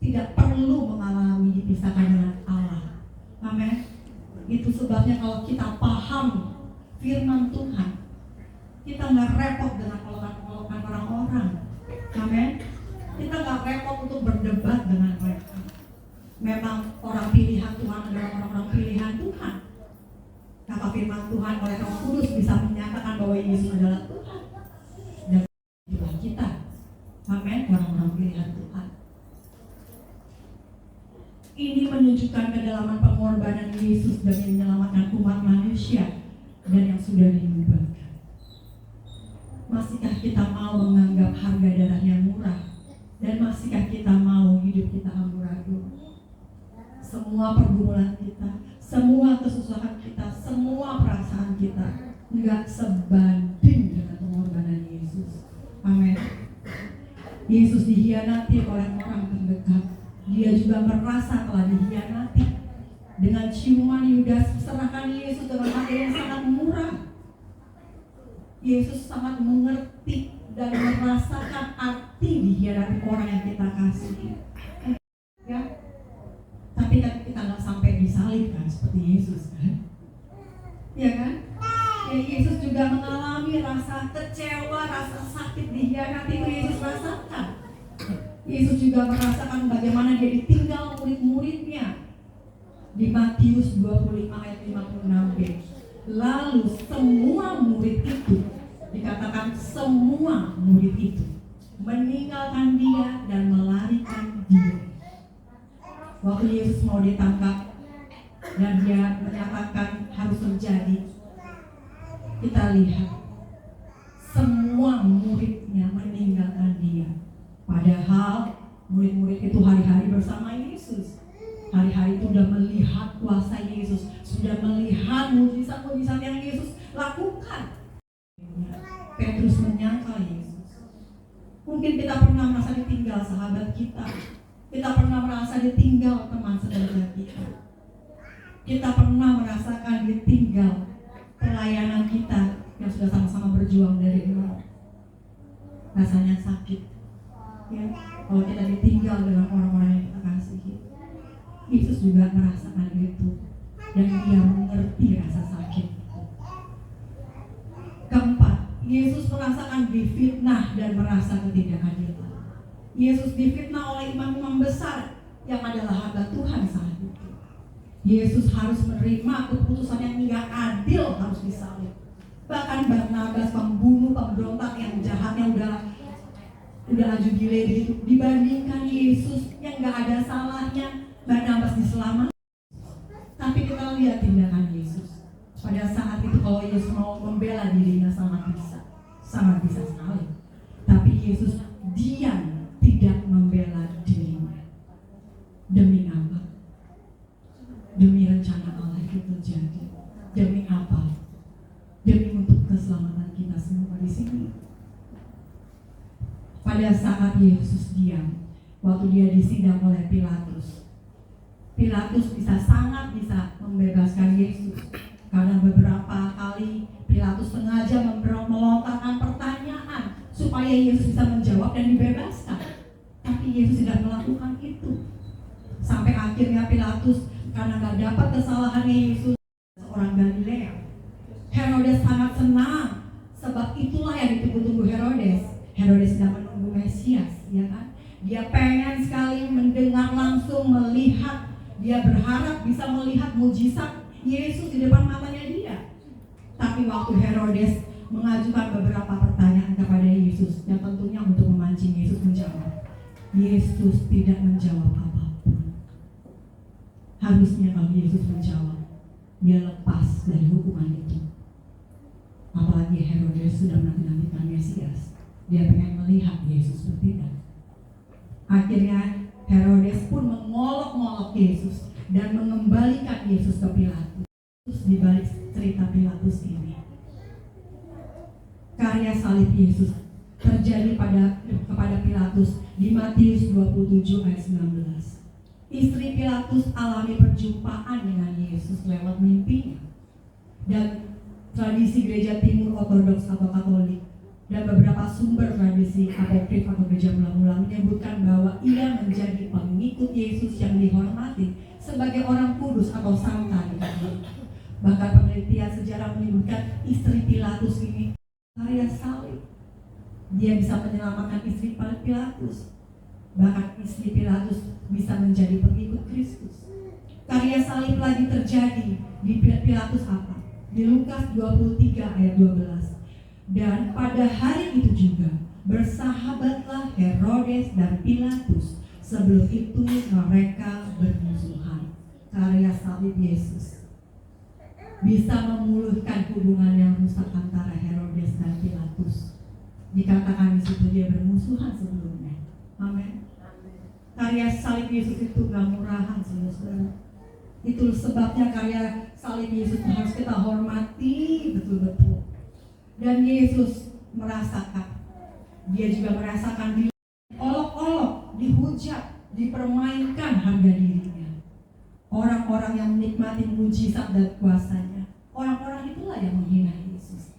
tidak perlu mengalami dipisahkan dengan Allah. Amin. Itu sebabnya kalau kita paham firman Tuhan, kita nggak repot dengan olokan-olokan orang-orang. Amin. Kita nggak repot untuk berdebat dengan mereka. Memang orang pilihan Tuhan adalah orang-orang pilihan Tuhan. Kata firman Tuhan oleh Roh Kudus bisa menyatakan bahwa Yesus adalah Tuhan. Dan itulah kita. Amin. Orang-orang pilihan Tuhan. Ini menunjukkan kedalaman pengorbanan Yesus demi menyelamatkan umat manusia dan yang sudah diubahkan. Masihkah kita mau menganggap harga darahnya murah? Dan masihkah kita mau hidup kita amburadul? Semua pergumulan kita, semua kesusahan kita, semua perasaan kita enggak sebanding dengan pengorbanan Yesus. Amin. Yesus dihianati oleh orang terdekat. Dia juga merasa telah dihianati. Dengan ciuman Yudas serahkan Yesus dengan harga yang sangat murah. Yesus sangat mengerti dan merasakan arti dihianati orang yang kita kasihi. Ya, tapi kan kita nggak sampai disalibkan seperti Yesus kan? Ya kan? Ya, Yesus juga mengalami rasa kecewa, rasa sakit dihianati itu Yesus rasakan. Yesus juga merasakan bagaimana dia ditinggal murid-muridnya. Di Matius 25 ayat 56b. Lalu semua murid itu, dikatakan semua murid itu meninggalkan dia dan melarikan diri. Waktu Yesus mau ditangkap dan dia menyatakan harus terjadi, kita lihat semua muridnya meninggalkan dia. Padahal murid-murid itu hari-hari bersama Yesus. Hari-hari itu sudah melihat kuasa Yesus, sudah melihat mujizat-mujizat yang Yesus lakukan. Petrus menyangkal Yesus. Mungkin kita pernah merasa ditinggal sahabat kita. Kita pernah merasa ditinggal teman sekerja kita. Kita pernah merasakan ditinggal pelayanan kita yang sudah sama-sama berjuang dari nol. Rasanya sakit. Ya, kalau kita ditinggal dengan orang-orang yang kita kasihi. Yesus juga merasakan itu dan dia mengerti rasa sakit. Keempat, Yesus merasakan difitnah dan merasa ketidakadilan. Yesus difitnah oleh imam-imam besar yang adalah hamba Tuhan saat itu. Yesus harus menerima keputusan yang enggak adil, harus disalib. Bahkan Barnabas, pembunuh, pemberontak yang jahatnya udah aju gile gitu, dibandingkan Yesus yang enggak ada salahnya, Barnabas diselamatkan. Tapi kita lihat tindakan Yesus. Pada saat itu kalau Yesus mau membela dirinya sangat bisa sekali. Tapi Yesus diam, tidak membela dirinya. Demi apa? Demi rencana Allah itu terjadi. Demi apa? Demi untuk keselamatan kita semua di sini. Pada saat Yesus diam, waktu dia disidang oleh Pilatus sangat bisa membebaskan Yesus. Karena beberapa kali Pilatus sengaja melontarkan pertanyaan supaya Yesus bisa menjawab dan dibebaskan. Tapi Yesus tidak melakukan itu. Sampai akhirnya Pilatus karena gak dapat kesalahannya Yesus, seorang Galilea. Herodes sangat senang, sebab itulah yang ditunggu-tunggu Herodes. Herodes sedang menunggu Mesias, ya kan? Dia pengen sekali mendengar langsung, melihat. Dia berharap bisa melihat mujizat Yesus di depan matanya dia. Tapi waktu Herodes mengajukan beberapa pertanyaan kepada Yesus, yang tentunya untuk memancing Yesus menjawab, Yesus tidak menjawab apapun. Harusnya kalau Yesus menjawab, dia lepas dari hukuman itu. Apalagi Herodes sudah menanti-nantikan Mesias. Dia pengen melihat Yesus bertindak. Akhirnya Herodes pun mengolok-ngolok Yesus dan mengembalikan Yesus ke Pilatus. Di balik cerita Pilatus ini, karya salib Yesus terjadi kepada Pilatus di Matius 27 ayat 19. Istri Pilatus alami perjumpaan dengan Yesus lewat mimpinya. Dan tradisi gereja timur ortodoks atau katolik dan beberapa sumber tradisi apokrif atau gereja mula-mula menyebutkan bahwa ia menjadi pengikut Yesus yang dihormati sebagai orang kudus atau santa. Bahkan penelitian sejarah menyebutkan istri Pilatus ini karya salib. Dia bisa menyelamatkan istri Pilatus. Bahkan istri Pilatus bisa menjadi pengikut Kristus. Karya salib lagi terjadi di Pilatus apa? Di Lukas 23 ayat 12. Dan pada hari itu juga bersahabatlah Herodes dan Pilatus. Sebelum itu mereka bermusuhan. Karya salib Yesus bisa memulihkan hubungan yang rusak antara Herodes dan Pilatus. Dikatakan di situ dia bermusuhan sebelumnya. Amin. Karya salib Yesus itu gak murahan, saudara. Itu sebabnya karya salib Yesus harus kita hormati betul-betul. Dan Yesus merasakan, dia juga merasakan diolok-olok, dihujat, dipermainkan harga dirinya. Orang-orang yang menikmati mujizat dan kuasanya, orang-orang itulah yang menghina Yesus.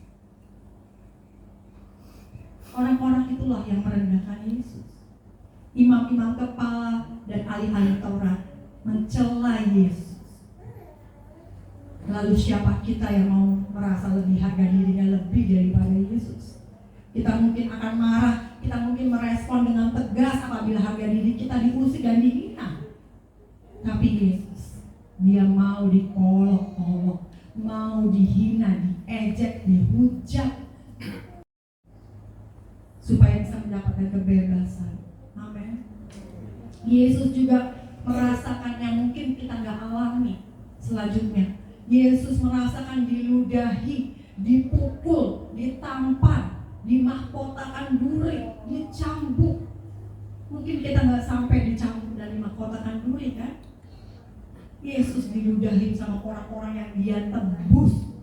Orang-orang itulah yang merendahkan Yesus. Imam-imam kepala dan ahli-ahli Taurat mencela Yesus. Lalu siapa kita yang mau merasa lebih harga dirinya lebih daripada Yesus? Kita mungkin akan marah, kita mungkin merespon dengan tegas apabila harga diri kita diusik dan dihina. Tapi Yesus, dia mau diolok-olok, mau dihina, diejek, dihujat, supaya bisa mendapatkan kebebasan. Amin. Yesus juga merasakan yang mungkin kita gak alami. Selanjutnya, Yesus merasakan diludahi, dipukul, ditampar, dimahkotakan duri, dicambuk. Mungkin kita gak sampai dicambuk dan dimahkotakan duri kan? Yesus diludahi sama orang-orang yang dia tebus.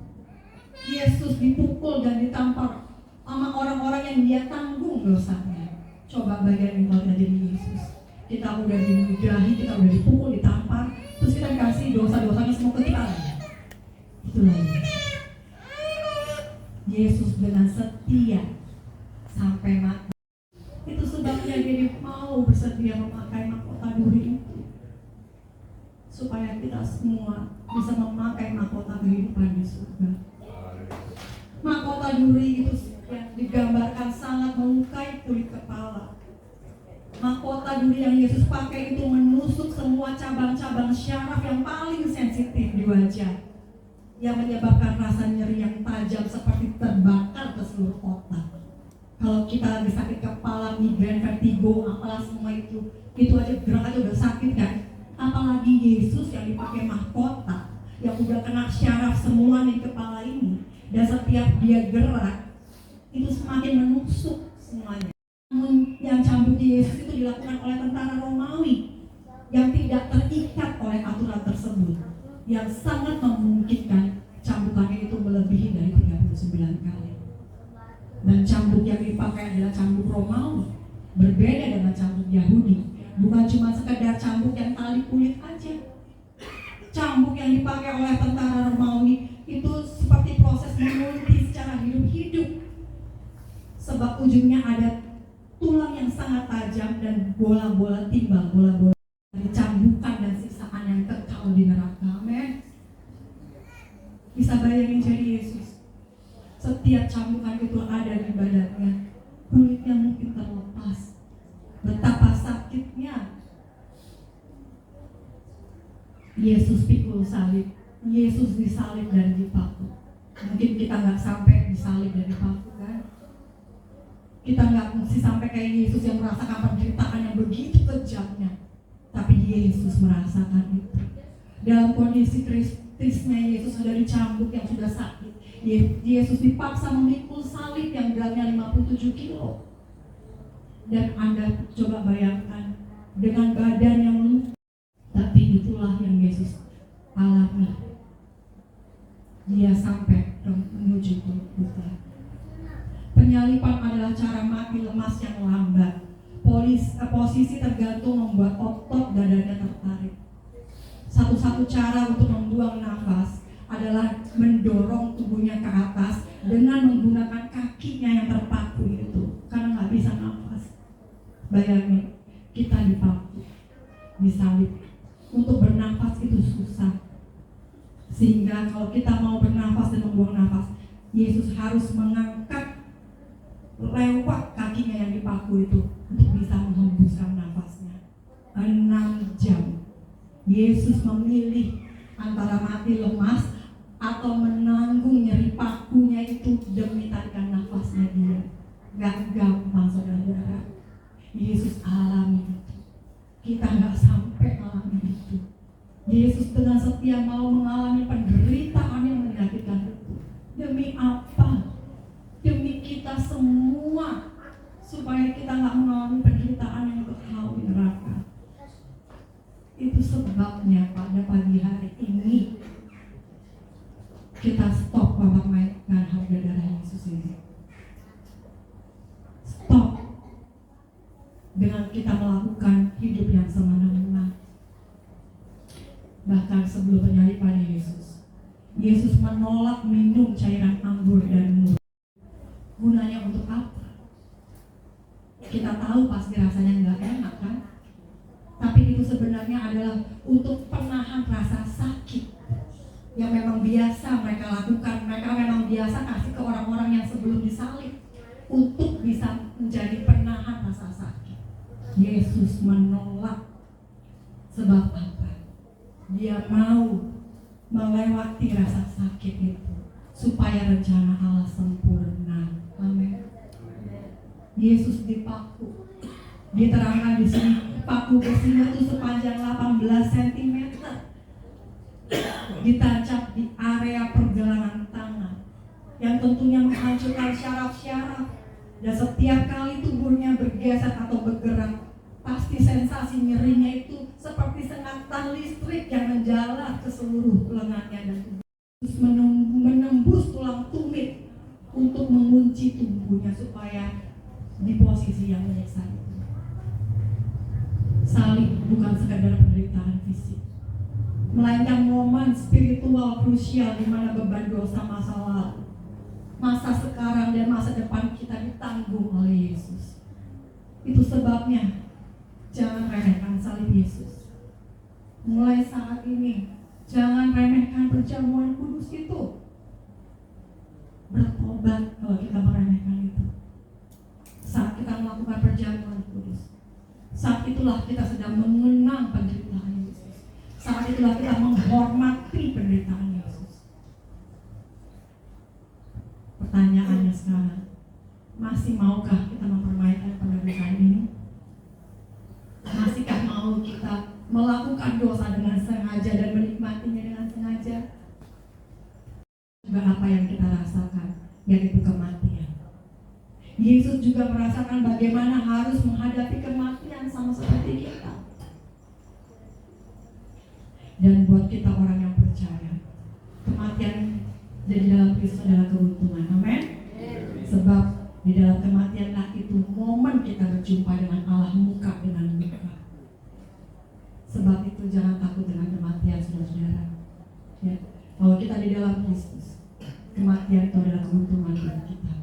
Yesus dipukul dan ditampar sama orang-orang yang dia tanggung dosanya. Coba bayangin kalau kita jadi Yesus. Kita udah diludahi, kita udah dipukul, ditampar, terus kita kasih dosa-dosanya semua ke kita. Itulah Yesus dengan setia sampai mati. Itu sebabnya dia mau bersedia memakai mahkota duri itu, supaya kita semua bisa memakai mahkota kehidupan di surga. Mahkota duri itu yang digambarkan sangat melukai kulit kepala. Mahkota duri yang Yesus pakai itu menusuk menusuk semua cabang-cabang syaraf yang paling sensitif di wajah, yang menyebabkan rasa nyeri yang tajam seperti terbakar ke seluruh otak. Kalau kita lagi sakit kepala, migrain, vertigo, apalah semua itu aja gerak aja udah sakit kan. Apalagi Yesus yang dipakai mahkota, yang udah kena syaraf semua di kepala ini, dan setiap dia gerak itu semakin menusuk semuanya. Namun yang cambuk Yesus itu dilakukan oleh tentara Romawi yang tidak terikat oleh aturan tersebut, yang sangat memungkinkan cambukannya itu melebihi dari 39 kali. Dan cambuk yang dipakai adalah cambuk Romawi, berbeda dengan cambuk Yahudi. Bukan cuma sekedar cambuk yang tali kulit aja. Cambuk yang dipakai oleh tentara Romawi itu seperti proses mengunci secara hidup-hidup, sebab ujungnya ada tulang yang sangat tajam dan bola-bola timbal, bola-bola dari cambukan dan siksaan yang kekal di neraka. Amin. Bisa bayangin jadi Yesus, setiap cambukan itu ada di badannya, kulitnya mungkin terlepas, betapa sakitnya. Yesus pikul salib, Yesus disalib dan dipaku. Mungkin kita nggak sampai disalib dan dipaku kan? Kita nggak mesti sampai kayak Yesus yang merasakan penderitaan yang begitu kejamnya, tapi Yesus merasakan itu. Dalam kondisi kritisnya Yesus sudah dicambuk yang sudah sakit. Yesus dipaksa memikul salib yang beratnya 57 kilo. Dan Anda coba bayangkan dengan badan yang luka, tapi itulah yang Yesus alami. Dia sampai menuju Golgota. Penyalipan adalah cara mati lemas yang lambat. Posisi tergantung membuat otot dadanya tertarik. Satu-satu cara untuk membuang nafas adalah mendorong tubuhnya ke atas dengan menggunakan kakinya yang terpaku itu, karena nggak bisa nafas. Bayangin, kita dipaku, disalib. Untuk bernafas itu susah. Sehingga kalau kita mau bernafas dan membuang nafas, Yesus harus mengangkat lewat kakinya yang dipaku itu untuk bisa menghembuskan nafasnya. 6 jam Yesus memilih antara mati lemas atau menanggung nyeri pakunya itu demi tarikan nafasnya dia. Gak gampang saudara-saudara. Yesus alami itu. Kita gak sampai alami itu. Yesus dengan setia mau mengalami penderitaan yang menyakitkan itu. Demi apa? Demi kita semua, supaya kita gak mengalami penderitaan yang kekal di neraka. Itu sebabnya pada pagi hari ini kita stop mempermainkan harga darah Yesus ini. Stop dengan kita melakukan hidup yang semena-mena. Bahkan sebelum penyalipan Yesus, Yesus menolak minum cairan anggur dan mur. Gunanya untuk apa? Kita tahu pasti rasanya nggak enak kan? Tapi itu sebenarnya adalah untuk penahan rasa sakit yang memang biasa mereka lakukan. Mereka memang biasa kasih ke orang-orang yang sebelum disalib untuk bisa menjadi penahan rasa sakit. Yesus menolak. Sebab apa? Dia mau melewati rasa sakit itu supaya rencana Allah sempurna. Amin. Yesus dipaku. Diterangkan di sini, paku besinya itu sepanjang 18 cm, ditancap di area pergelangan tangan, yang tentunya menghancurkan syaraf-syaraf. Dan setiap kali tubuhnya bergeser atau bergerak, pasti sensasi nyerinya itu seperti sengatan listrik yang menjalar ke seluruh lengannya dan tubuh. Terus menembus tulang tumit untuk mengunci tubuhnya supaya di posisi yang menyiksa itu. Salib bukan sekadar penderitaan fisik, melainkan momen spiritual krusial di mana beban dosa masa lalu, masa sekarang dan masa depan kita ditanggung oleh Yesus. Itu sebabnya jangan remehkan salib Yesus. Mulai saat ini jangan remehkan perjamuan kudus itu. Bertobat kalau kita meremehkan itu. Saat kita melakukan perjamuan kudus, saat itulah kita sedang mengenang penderitaan Saat itulah kita menghormati penderitaan Yesus. Pertanyaannya sekarang, masih maukah kita mempermainkan penderitaan ini? Masihkah mau kita melakukan dosa dengan sengaja dan menikmatinya dengan sengaja? Juga apa yang kita rasakan, yaitu kematian. Yesus juga merasakan bagaimana harus menghadapi kematian sama seperti kita. Dan buat kita orang yang percaya, kematian jadi dalam Kristus adalah keuntungan. Amin. Sebab di dalam kematianlah itu momen kita berjumpa dengan Allah muka dengan muka. Sebab itu jangan takut dengan kematian, saudara-saudara. Ya, kalau kita di dalam Kristus, kematian itu adalah keuntungan bagi kita.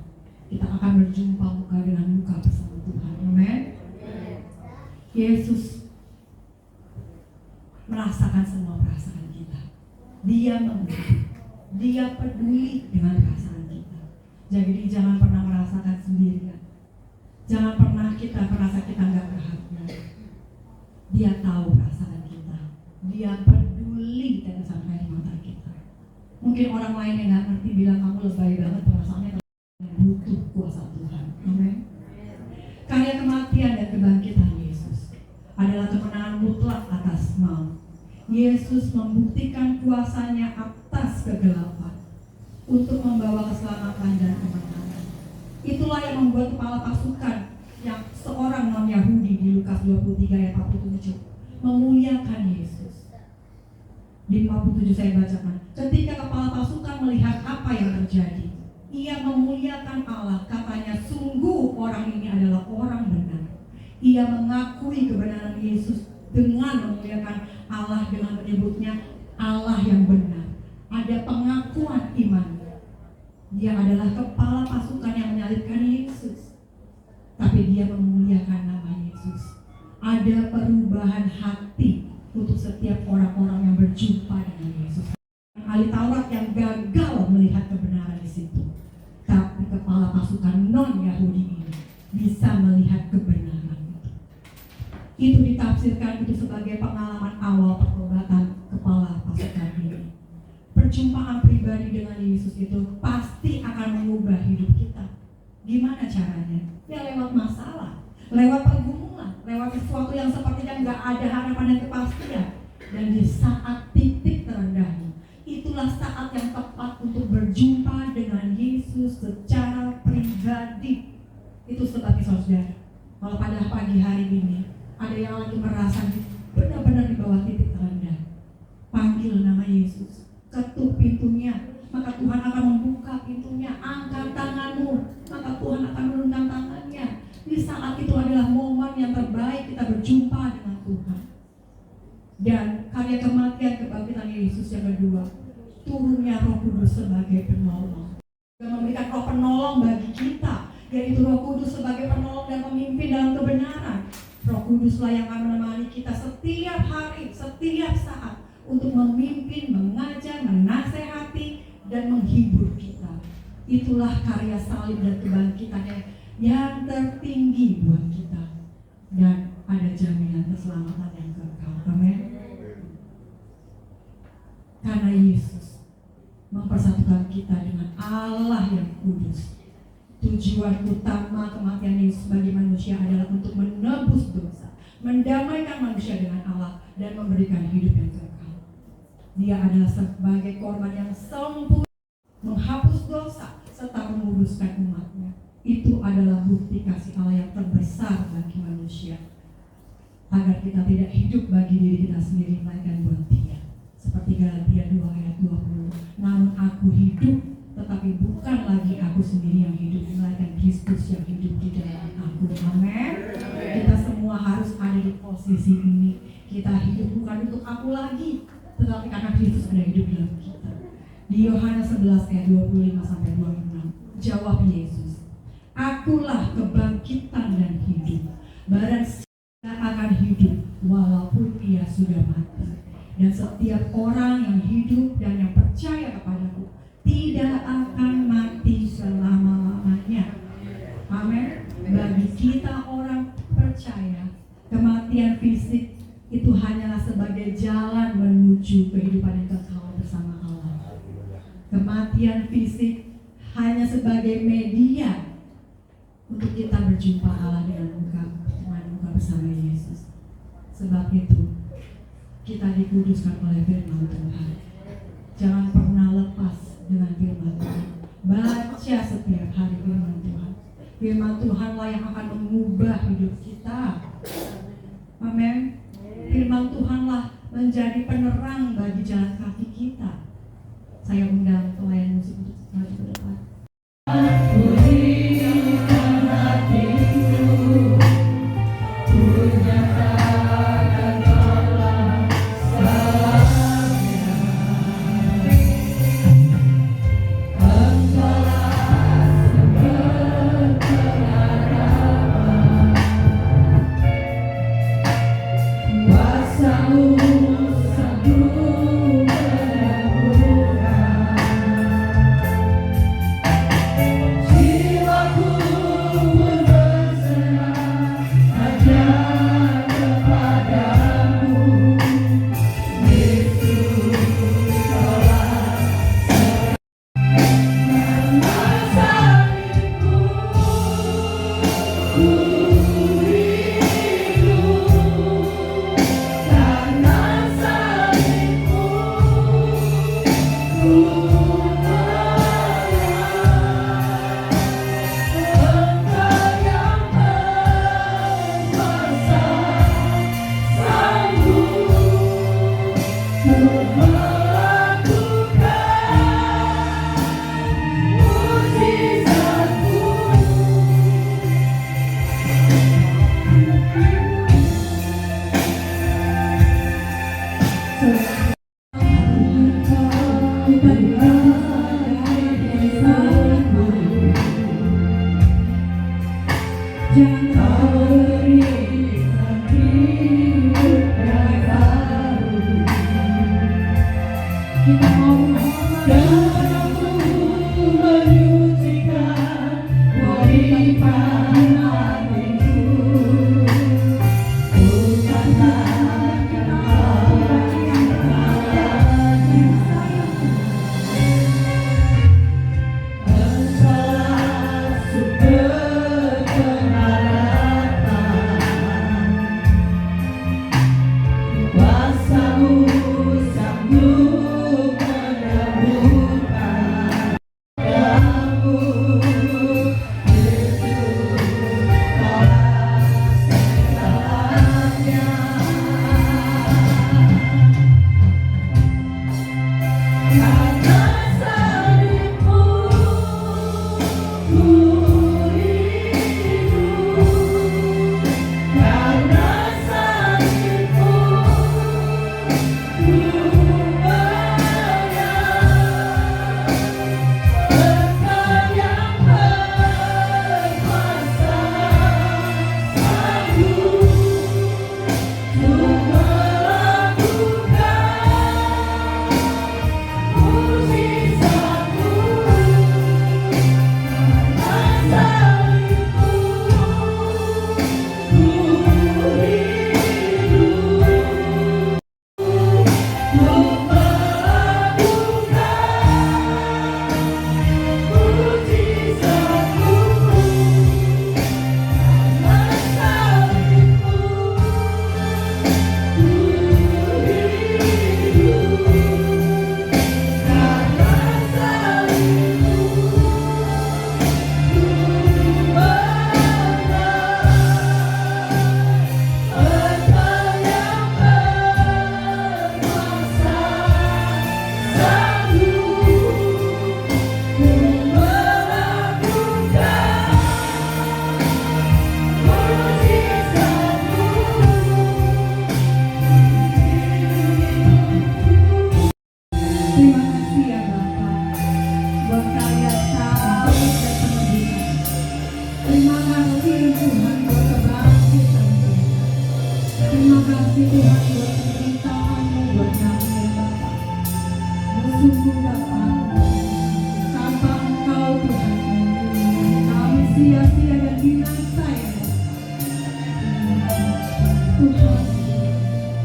Kita akan berjumpa muka dengan muka bersama Tuhan. Amin. Yesus merasakan semua perasaan kita. Dia mengerti. Dia peduli dengan perasaan kita. Jadi jangan pernah merasakan sendirian. Jangan pernah kita merasa kita nggak berharga. Dia tahu perasaan kita. Dia peduli tetesan air mata kita. Mungkin orang lain yang nggak ngerti bilang kamu lebay banget perasaannya, butuh kuasa Tuhan. Amin. Karya kematian dan kebangkitan Yesus adalah kemenangan mutlak atas maut. Yesus membuktikan kuasanya atas kegelapan untuk membawa keselamatan dan kemenangan. Itulah yang membuat kepala pasukan yang seorang non-Yahudi di Lukas 23 ayat 47 memuliakan Yesus. Di 47 saya bacakan, ketika kepala pasukan melihat apa yang terjadi, ia memuliakan Allah, katanya sungguh orang ini adalah orang benar. Ia mengakui kebenaran Yesus dengan memuliakan Allah dengan menyebutnya Allah yang benar. Ada pengakuan iman. Dia adalah kepala pasukan yang menyalibkan Yesus, tapi dia memuliakan nama Yesus. Ada perubahan hati untuk setiap orang-orang yang berjumpa dengan Yesus. Ahli Taurat yang gagal melihat kebenaran di situ, tapi kepala pasukan non-Yahudi ini bisa melihat kebenaran. Itu ditafsirkan itu sebagai pengalaman awal pertobatan kepala pasukan ini. Perjumpaan pribadi dengan Yesus itu pasti akan mengubah hidup kita. Gimana caranya? Ya lewat masalah, lewat pergumulan, lewat sesuatu yang sepertinya nggak ada harapan dan kepastian. Dan di saat titik terendahnya, itulah saat yang tepat untuk berjumpa dengan Yesus secara pribadi. Itu sebabnya saudara, kalau pada pagi hari ini ada yang lagi merasa benar-benar di bawah titik terendah, panggil nama Yesus, ketuk pintunya, maka Tuhan akan membuka pintunya. Angkat tanganmu, maka Tuhan akan menurunkan tangannya. Di saat itu adalah momen yang terbaik kita berjumpa dengan Tuhan. Dan karya kematian kebangkitan Yesus yang kedua, turunnya Roh Kudus sebagai penolong. Dia memberikan Roh penolong bagi kita, yaitu Roh Kudus sebagai penolong dan pemimpin dalam kebenaran. Roh Kuduslah yang akan menemani kita setiap hari, setiap saat untuk memimpin, mengajar, menasehati, dan menghibur kita. Itulah karya salib dan kebangkitannya yang tertinggi buat kita. Dan ada jaminan keselamatan yang kekal. Amin. Karena Yesus mempersatukan kita dengan Allah yang kudus. Tujuan utama kematian Yesus bagi manusia adalah untuk menebus dosa, mendamaikan manusia dengan Allah, dan memberikan hidup yang kekal. Dia adalah sebagai korban yang sempurna, menghapus dosa, serta menguduskan umatnya. Itu adalah bukti kasih Allah yang terbesar bagi manusia, agar kita tidak hidup bagi diri kita sendiri, melainkan buat Dia. Seperti Galatia 2 ayat 20, namun aku hidup, tetapi bukan lagi aku sendiri yang hidup, melainkan Kristus yang hidup di dalam aku. Amin. Kita semua harus ada di posisi ini. Kita hidup bukan untuk aku lagi, tetapi karena Kristus ada hidup dalam kita. Di Yohanes 11 ayat 25-26, jawab Yesus, akulah kebangkitan dan hidup. Barang siapa akan hidup walaupun ia sudah mati. Dan setiap orang yang hidup dan yang percaya kepadaku tidak akan mati selama-lamanya. Amin. Bagi kita orang percaya, kematian fisik itu itu hanyalah sebagai jalan menuju kehidupan yang kekal bersama Allah. Kematian fisik hanya sebagai media untuk kita berjumpa Allah dengan muka bersama Yesus. Sebab itu kita dikuduskan oleh firman Tuhan. Jangan pernah lepas dengan firman Tuhan. Baca setiap hari firman Tuhan. Firman Tuhanlah yang akan mengubah hidup kita. Amin. Firman Tuhanlah menjadi penerang bagi jalan kaki kita. Saya undang pelayan musik untuk maju ke depan.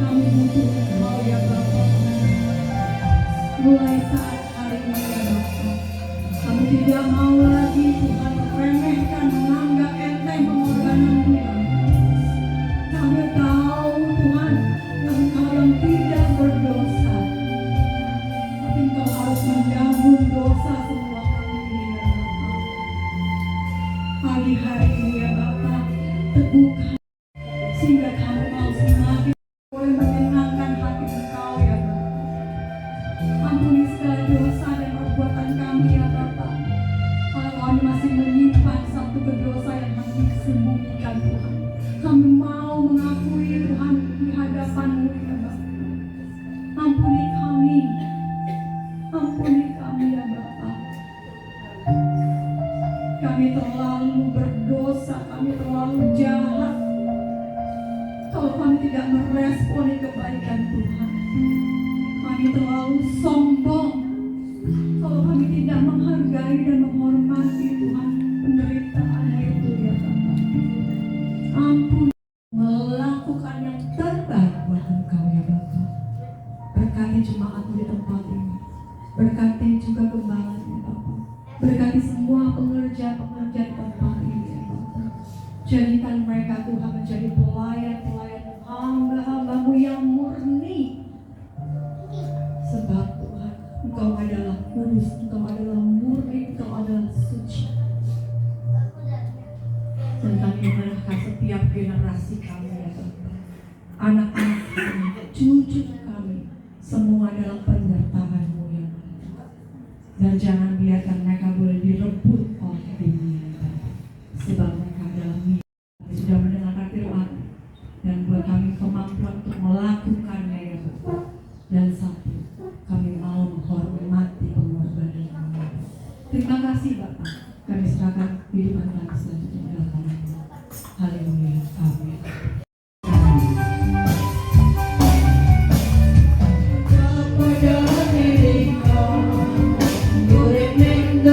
kami butuh Engkau ya Bapa. Mulai saat hari ini ya Bapa, kami tidak mau lagi Tuhan meremehkan, menganggap enteng pengorbanan Tuhan. Kami tahu Tuhan, Engkau yang tidak berdosa, tapi Engkau harus menanggung dosa semua kami ini ya Bapa. Pagi hari ini ya Bapa, teguhkan sehingga kami mau semakin boleh menyenangkan hati Engkau ya Bapa. Ampuni segala dosa dan perbuatan kami ya Bapa. Kalau kami masih menyimpan satu dosa yang masih disembunyikan Tuhan, kami mau mengakui Tuhan di hadapan-Mu ya Bapa. Ampuni kami ya Bapa. Kami terlalu berdosa, kami terlalu jahat. Kalau kami tidak meresponi kebaikan Tuhan, kami terlalu sombong. Kalau kami tidak menghargai dan menghormati Tuhan penderitaan itu ya Bapa. Ampun, melakukan yang terbaik buat Engkau ya Bapa. Berkati jemaat di tempat ini, berkati juga gembala ya Bapa. Berkati semua pengerja-pengerja di tempat ini ya Bapa. Jadikan mereka Tuhan menjadi pelayan-pelayan hamba-hamba-Mu yang murni. Sebab Tuhan, Engkau adalah kudus, Engkau adalah murni, Engkau adalah suci. Dan kami menyerahkan setiap generasi kami ya Bapa. Anak-anak kami, cucu kami, semua dalam penyertaan-Mu ya Bapa. Dan jangan biarkan mereka boleh direbut oleh dunia ya Bapa. Sebab mereka adalah milik. Kami sudah mendengarkan firman dan buat kami kemampuan untuk melakukannya ya Bapa. Dan satu, kami mau menghormati pengorbanan-Mu. Terima kasih Bapak. Kami serahkan kehidupan kami selanjutnya dalam nama-Mu. Haleluya. Amin. Kepada diriku, urip ning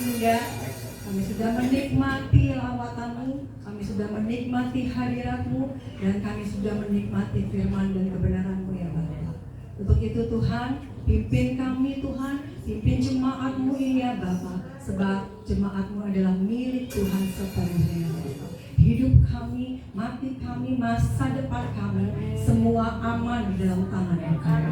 Bunda, kami sudah menikmati lawatan-Mu, kami sudah menikmati hadirat-Mu, dan kami sudah menikmati firman dan kebenaran-Mu ya Bapa. Untuk itu Tuhan, pimpin kami Tuhan, pimpin jemaat-Mu ini ya Bapa, sebab jemaat-Mu adalah milik Tuhan sepenuhnya ya Bapa. Hidup kami, mati kami, masa depan kami, semua aman di dalam tangan Engkau.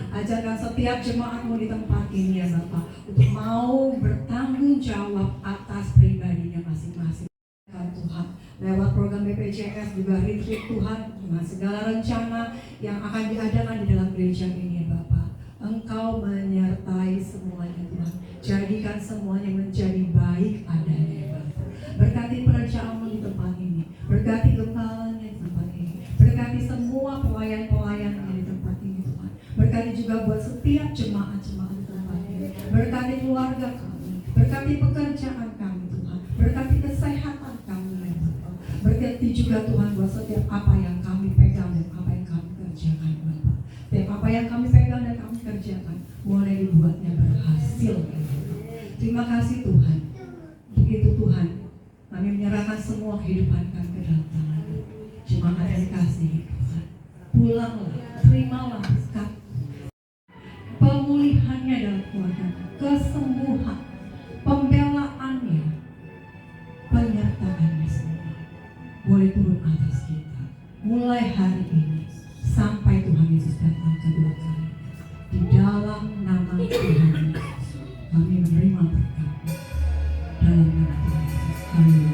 Ajarkan setiap jemaat-Mu di tempat ini ya Bapa, untuk mau bertanggung jawab atas pribadinya masing-masing. Tuhan, lewat program BPJS juga retreat Tuhan, dengan segala rencana yang akan diadakan di dalam gereja ini ya Bapa. Engkau menyertai semuanya Tuhan, jadikan semuanya menjadi baik adanya ya Bapa. Berkati pekerjaan-Mu di tempat ini, berkati gembalanya di tempat ini, berkati semua pelayan-pelayan di tempat ini Tuhan. Berkati juga buat setiap jemaat-jemaat di tempat ini, berkati keluarga kami, berkati pekerjaan kami Tuhan, berkati kesehatan kami ya Bapa. Berkati juga Tuhan buat setiap apa yang kami pegang dan apa yang kami kerjakan Bapa. Dan apa yang kami pegang dan kami kerjakan mulai dibuatnya berhasil ya Bapa. Terima kasih Tuhan. Begitu Tuhan, kami menyerahkan semua kehidupan kami ke dalam tangan-Mu. Jemaat yang dikasihi Tuhan, pulanglah, terimalah berkat, pemulihannya dalam keluarga, kesembuhan, pembelaannya, penyertaannya semua boleh turun atas kita mulai hari ini sampai Tuhan Yesus datang kedua kali. Di dalam nama Tuhan Yesus kami menerima berkat dalam nama Tuhan Yesus. Amin.